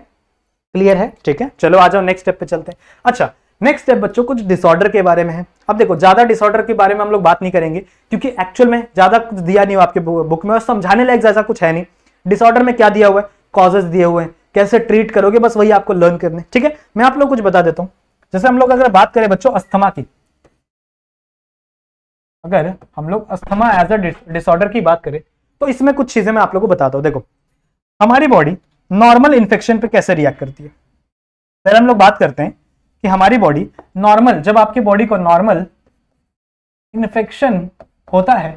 Speaker 1: क्लियर है, ठीक है। चलो आ जाओ नेक्स्ट स्टेप पे चलते हैं। अच्छा, नेक्स्ट स्टेप बच्चों कुछ डिसऑर्डर के बारे में है। अब देखो ज्यादा डिसऑर्डर के बारे में हम लोग बात नहीं करेंगे क्योंकि एक्चुअल में ज्यादा कुछ दिया नहीं हुआ आपके बुक में और समझाने लायक ज्यादा कुछ है नहीं। डिसऑर्डर में क्या दिया हुआ है, कॉजेस दिए हुए हैं, कैसे ट्रीट करोगे, बस वही आपको लर्न करने। ठीक है, मैं आप लोग कुछ बता देता हूं। जैसे हम लोग अगर बात करें बच्चों अस्थमा की, अगर हम लोग अस्थमा एज अ डिसऑर्डर की बात करें तो इसमें कुछ चीजें मैं आप लोगों को बताता हूं। देखो हमारी बॉडी नॉर्मल इन्फेक्शन पे कैसे रिएक्ट करती है। पहले हम लोग बात करते हैं कि हमारी बॉडी नॉर्मल, जब आपकी बॉडी को नॉर्मल इन्फेक्शन होता है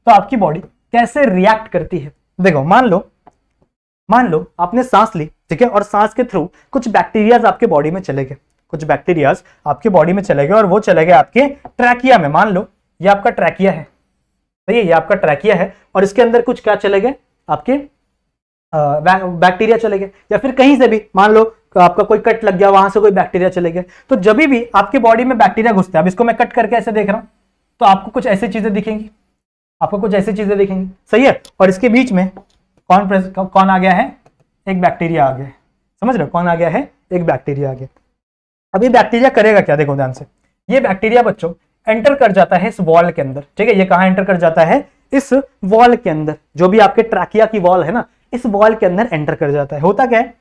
Speaker 1: तो आपकी बॉडी कैसे रिएक्ट करती है। देखो मान लो आपने सांस ली, ठीक है, और सांस के थ्रू कुछ बैक्टीरियाज आपके बॉडी में चले गए, कुछ बैक्टीरियाज आपके बॉडी में चले गए और वो चले गए आपके ट्रैकिया में। मान लो ये आपका ट्रैकिया है, सही है, ये आपका ट्रैकिया है और इसके अंदर कुछ क्या चले गए, आपके बैक्टीरिया चले गए, या फिर कहीं से भी मान लो आपका कोई कट लग गया, वहां से कोई बैक्टीरिया चले गए। तो जब भी आपके बॉडी में बैक्टीरिया घुसते हैं, अब इसको मैं कट करके ऐसे देख रहा हूं तो आपको कुछ ऐसी चीजें दिखेंगी, सही है। और इसके बीच में कौन आ गया है, एक बैक्टीरिया आ गया, समझ रहे हो, कौन आ गया है, एक बैक्टीरिया आ गया। अब ये बैक्टीरिया करेगा क्या, देखो ध्यान से, ये बैक्टीरिया बच्चों एंटर कर जाता है इस वॉल के अंदर। ठीक है, ये कहां एंटर कर जाता है, इस वॉल के अंदर, जो भी आपके ट्रैकिया की वॉल है ना, इस वॉल के अंदर एंटर कर जाता है। होता क्या है,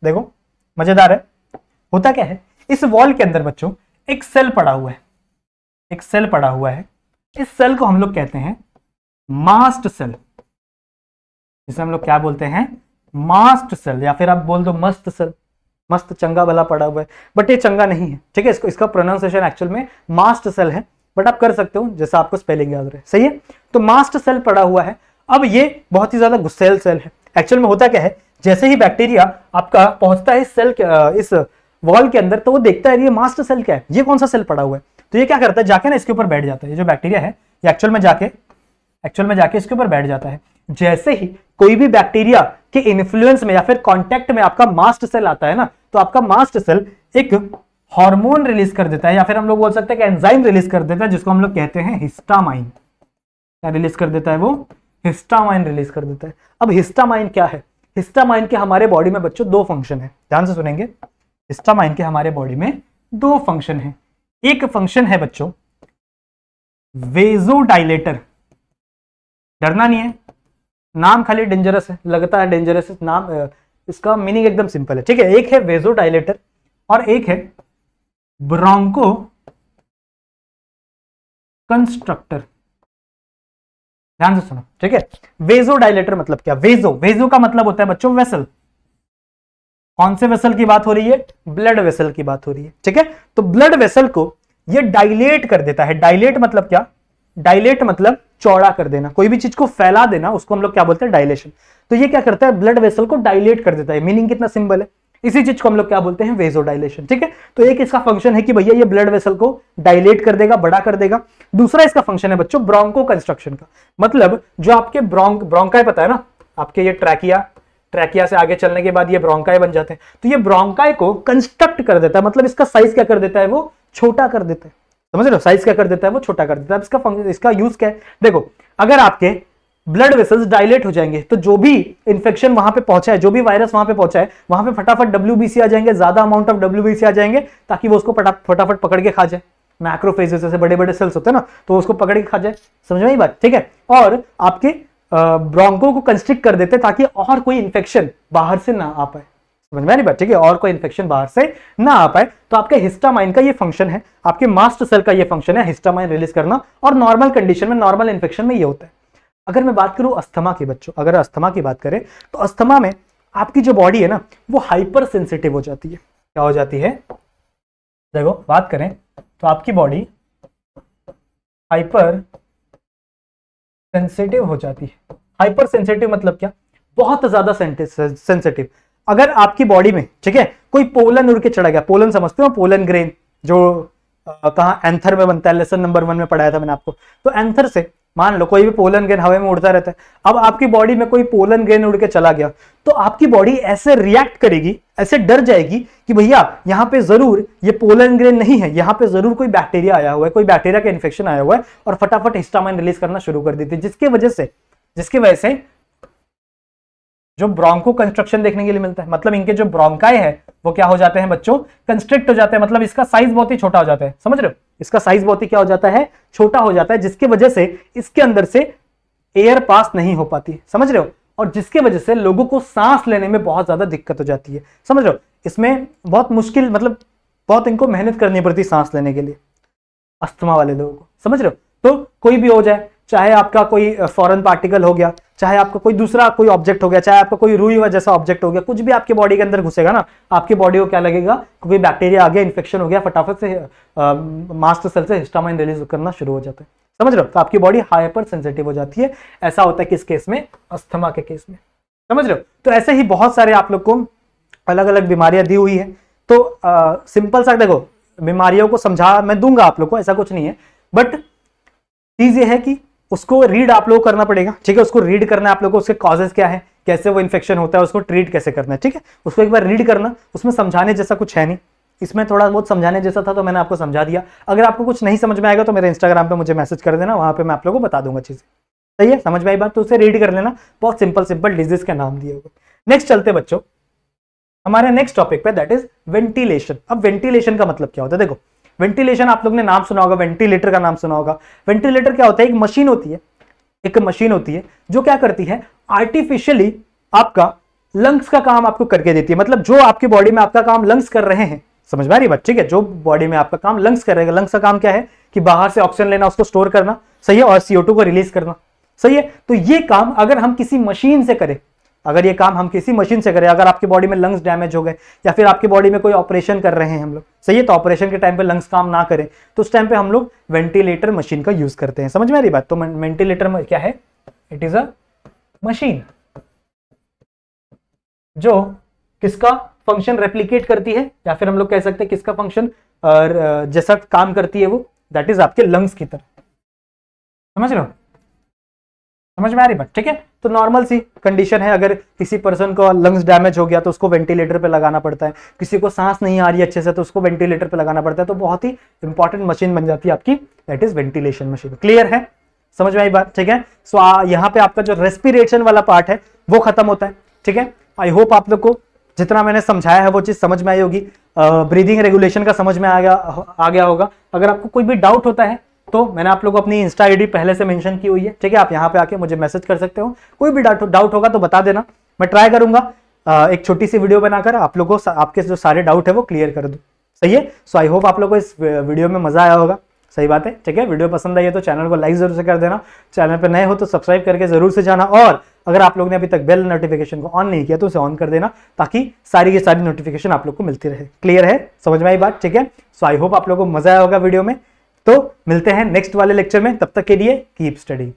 Speaker 1: देखो मजेदार है, होता क्या है, इस वॉल के अंदर बच्चों एक सेल पड़ा हुआ है, एक सेल पड़ा हुआ है। इस सेल को हम लोग कहते हैं मास्ट सेल, जिसे हम लोग क्या बोलते हैं, मास्ट सेल, या फिर आप बोल दो मस्त सेल। मस्त चंगा भला पड़ा हुआ है, बट ये चंगा नहीं है। ठीक है, इसका प्रोनाउंसिएशन एक्चुअल में मास्ट सेल है, बट आप कर सकते हो जैसा आपको स्पेलिंग याद रहे, सही है। तो मास्ट सेल पड़ा हुआ है। अब ये बहुत ही ज्यादा गुस्सैल सेल है। एक्चुअल में होता क्या है, जैसे ही बैक्टीरिया आपका पहुंचता है इस सेल के, इस वॉल के अंदर, तो वो देखता है ये मास्ट सेल क्या है, ये कौन सा सेल पड़ा हुआ है। तो ये क्या करता है, जाके ना इसके ऊपर बैठ जाता है। ये जो बैक्टीरिया है ये एक्चुअल में जाके इसके ऊपर बैठ जाता है। जैसे ही कोई भी बैक्टीरिया के इन्फ्लुएंस में या फिर कांटेक्ट में आपका मास्ट सेल आता है ना, तो आपका मास्ट सेल एक हार्मोन रिलीज कर देता है, या फिर हम लोग बोल सकते हैं कि एंजाइम रिलीज कर देता है, जिसको हम लोग कहते हैं हिस्टामाइन। क्या रिलीज कर देता है वो, हिस्टामाइन रिलीज कर देता है। अब हिस्टामाइन क्या है, हिस्टामाइन के हमारे बॉडी में बच्चों दो फंक्शन है, ध्यान से सुनेंगे। हिस्टामाइन के हमारे बॉडी में दो फंक्शन है। एक फंक्शन है बच्चों वेजोडाइलेटर, डरना नहीं है, नाम खाली डेंजरस है, लगता है डेंजरस है नाम, इसका मीनिंग एकदम सिंपल है। ठीक है, एक है वेजोडाइलेटर और एक है ब्रोंको कंस्ट्रक्टर। ध्यान से सुनो, ठीक है। वेजोडाइलेटर मतलब क्या, वेजो का मतलब होता है बच्चों वेसल। कौन से वेसल की बात हो रही है, ब्लड वेसल की बात हो रही है। ठीक है, तो ब्लड वेसल को ये डायलेट कर देता है। डायलेट मतलब क्या, डायलेट मतलब चौड़ा कर देना, कोई भी चीज को फैला देना, उसको हम लोग क्या बोलते हैं, डायलेशन। तो ये क्या करता है, ब्लड वेसल को डायलेट कर देता है। मीनिंग कितना सिंपल है, इसी चीज को हम लोग क्या बोलते हैं, वेजोडाइलेशन। ठीक है, तो एक इसका फंक्शन है कि भैया ये ब्लड वेसल को डायलेट कर देगा, बड़ा कर देगा। दूसरा इसका फंक्शन है बच्चों ब्रोंको कंस्ट्रक्शन का, मतलब जो आपके ब्रोंकाई पता है ना, आपके ये ट्रैकिया से आगे चलने के बाद ये ब्रोंकाई बन जाते हैं, तो ये ब्रोंकाई को कंस्ट्रक्ट कर देता है, मतलब इसका साइज क्या कर देता है, वो छोटा कर देता है। समझ रहे हो, साइज क्या कर देता है, वो छोटा कर देता है। इसका यूज क्या है, देखो अगर आपके ब्लड वेसल्स डायलेट हो जाएंगे तो जो भी इंफेक्शन वहां पे पहुंचा है, जो भी वायरस वहां पे पहुंचा है, वहां पे फटाफट WBC आ जाएंगे, ज्यादा अमाउंट ऑफ WBC आ जाएंगे, ताकि वो उसको फटाफट पकड़ के खा जाए। मैक्रोफेजेस जैसे बड़े बड़े सेल्स होते हैं ना, तो उसको पकड़ के खा जाए। समझ में आई बात, ठीक है। और आपके ब्रोंको को कंस्ट्रिक्ट कर देते ताकि और कोई इंफेक्शन बाहर से ना आ पाए। समझ में आ रही बात, ठीक है, और कोई इंफेक्शन बाहर से ना आ पाए। तो आपके हिस्टामाइन का ये फंक्शन है, आपके मास्ट सेल का ये फंक्शन है हिस्टामाइन रिलीज करना, और नॉर्मल कंडीशन में, नॉर्मल इंफेक्शन में ये होता है। अगर मैं बात करूं अस्थमा की बच्चों, अगर अस्थमा की बात करें तो अस्थमा में आपकी जो बॉडी है ना, वो हाइपर सेंसिटिव हो जाती है। क्या हो जाती है, देखो बात करें तो आपकी बॉडी हाइपर सेंसिटिव हो जाती है। हाइपर सेंसिटिव मतलब क्या, बहुत ज्यादा सेंसिटिव। अगर आपकी बॉडी में, ठीक है, कोई पोलन उड़ के चढ़ा गया, पोलन समझते हो, पोलन ग्रेन जो कहाँ एंथर में बनता है, लेसन नंबर 1 में पढ़ाया था मैंने आपको। तो एंथर से मान लो कोई भी पोलन ग्रेन हवा में उड़ता रहता है, अब आपकी बॉडी में कोई पोलन ग्रेन उड़ के चला गया, तो आपकी बॉडी ऐसे रिएक्ट करेगी, ऐसे डर जाएगी कि भैया यहाँ पे जरूर ये पोलन ग्रेन नहीं है, यहाँ पे जरूर कोई बैक्टीरिया आया हुआ है, कोई बैक्टीरिया का इन्फेक्शन आया हुआ है, और फटाफट हिस्टामाइन रिलीज करना शुरू कर देती है। जिसकी वजह से जो ब्रोंको कंस्ट्रक्शन देखने के लिए मिलता है, मतलब इनके जो ब्रोंकाई है वो क्या हो जाते हैं बच्चों, कंस्ट्रिक्ट हो जाते हैं, मतलब इसका साइज बहुत ही छोटा हो जाता है, समझ रहे हो, इसका साइज बहुत ही क्या हो जाता है, छोटा हो जाता है, जिसकी वजह से इसके अंदर से एयर पास नहीं हो पाती, समझ रहे हो, और जिसकी वजह से लोगों को सांस लेने में बहुत ज्यादा दिक्कत हो जाती है, समझ रहे हो, इसमें बहुत मुश्किल, मतलब बहुत इनको मेहनत करनी पड़ती है सांस लेने के लिए, अस्थमा वाले लोगों को, समझ रहे हो। तो कोई भी हो जाए, चाहे आपका कोई फॉरेन पार्टिकल हो गया, चाहे आपका कोई दूसरा कोई ऑब्जेक्ट हो गया, चाहे आपका कोई रुई हुआ जैसा ऑब्जेक्ट हो गया, कुछ भी आपके बॉडी के अंदर घुसेगा ना, आपकी बॉडी को क्या लगेगा, कोई बैक्टीरिया आ गया, इन्फेक्शन हो गया, फटाफट से मास्ट सेल से हिस्टामाइन रिलीज करना शुरू हो जाता है, समझ रहे हो, तो आपकी बॉडी हाइपर सेंसिटिव हो जाती है। ऐसा होता है किस केस में, अस्थमा के केस में, समझ रहे हो। तो ऐसे ही बहुत सारे आप लोग को अलग अलग बीमारियां दी हुई है। तो सिंपल सा देखो, बीमारियों को समझा मैं दूंगा आप लोग को, ऐसा कुछ नहीं है, बट चीज ये है कि उसको रीड आप लोग को करना पड़ेगा, ठीक है, उसको रीड करना है आप लोग को, उसके कॉजेस क्या है, कैसे वो इन्फेक्शन होता है, उसको ट्रीट कैसे करना है, ठीक है, उसको एक बार रीड करना, उसमें समझाने जैसा कुछ है नहीं, इसमें थोड़ा बहुत समझाने जैसा था तो मैंने आपको समझा दिया। अगर आपको कुछ नहीं समझ में आएगा तो मेरे इंस्टाग्राम पे मुझे मैसेज कर देना, वहां पे मैं आप लोगों को बता दूंगा चीजें, सही है, समझ में आई बात, तो उसे रीड कर लेना, बहुत सिंपल सिंपल डिजीज के नाम दिए हुए। नेक्स्ट चलते बच्चों हमारे नेक्स्ट टॉपिक पे, दैट इज वेंटिलेशन। अब वेंटिलेशन का मतलब क्या होता है, देखो वेंटिलेशन आप लोग ने नाम सुना होगा, वेंटिलेटर का नाम सुना होगा। वेंटिलेटर क्या होता है, एक मशीन होती है, एक मशीन होती है जो क्या करती है, आर्टिफिशियली आपका लंग्स का काम आपको करके देती है, मतलब जो आपकी बॉडी में आपका काम लंग्स कर रहे हैं, समझ में आ रही है बात, ठीक है, जो बॉडी में आपका काम लंग्स कर रहेगा, लंग्स का काम क्या है कि बाहर से ऑक्सीजन लेना, उसको स्टोर करना, सही है, और CO2 को रिलीज करना, सही है। तो ये काम अगर हम किसी मशीन से करें, अगर ये काम हम किसी मशीन से करें, अगर आपकी बॉडी में लंग्स डैमेज हो गए या फिर आपकी बॉडी में कोई ऑपरेशन कर रहे हैं हम लोग, सही है, तो ऑपरेशन के टाइम पे लंग्स काम ना करें तो उस टाइम पे हम लोग वेंटिलेटर मशीन का यूज करते हैं, समझ में आ रही बात। तो वेंटिलेटर क्या है, इट इज अ मशीन जो किसका फंक्शन रेप्लिकेट करती है, या फिर हम लोग कह सकते हैं किसका फंक्शन जैसा काम करती है वो, दैट इज आपके लंग्स की तरह, समझ रहे हो, समझ में आ रही बात, ठीक है। तो नॉर्मल सी कंडीशन है, अगर किसी पर्सन को लंग्स डैमेज हो गया तो उसको वेंटिलेटर पे लगाना पड़ता है, किसी को सांस नहीं आ रही अच्छे से तो उसको वेंटिलेटर पे लगाना पड़ता है, तो बहुत ही इंपॉर्टेंट मशीन बन जाती है आपकी, that is ventilation machine. Clear है, समझ में आई बात, ठीक है। सो यहाँ पे आपका जो रेस्पिरेशन वाला पार्ट है वो खत्म होता है, ठीक है। आई होप आप लोग को जितना मैंने समझाया है वो चीज समझ में आई होगी, ब्रीदिंग रेगुलेशन का समझ में आ गया होगा। अगर आपको कोई भी डाउट होता है तो मैंने आप लोग को अपनी इंस्टा आईडी पहले से मेंशन की हुई है, ठीक है, आप यहाँ पे आके मुझे मैसेज कर सकते हो, कोई भी डाउट होगा तो बता देना, मैं ट्राई करूंगा एक छोटी सी वीडियो बनाकर आप लोगों को आपके जो सारे डाउट है वो क्लियर कर दूं, सही है। सो आई होप आप लोग को इस वीडियो में मजा आया होगा, सही बात है, ठीक है। वीडियो पसंद आई है तो चैनल को लाइक जरूर से कर देना, चैनल पर नए हो तो सब्सक्राइब करके जरूर से जाना, और अगर आप लोग ने अभी तक बेल नोटिफिकेशन को ऑन नहीं किया तो उसे ऑन कर देना, ताकि सारी की सारी नोटिफिकेशन आप लोग को मिलती रहे। क्लियर है, समझ में आई बात, ठीक है। सो आई होप आप लोग को मजा आया होगा वीडियो में, तो मिलते हैं नेक्स्ट वाले लेक्चर में, तब तक के लिए कीप स्टडी।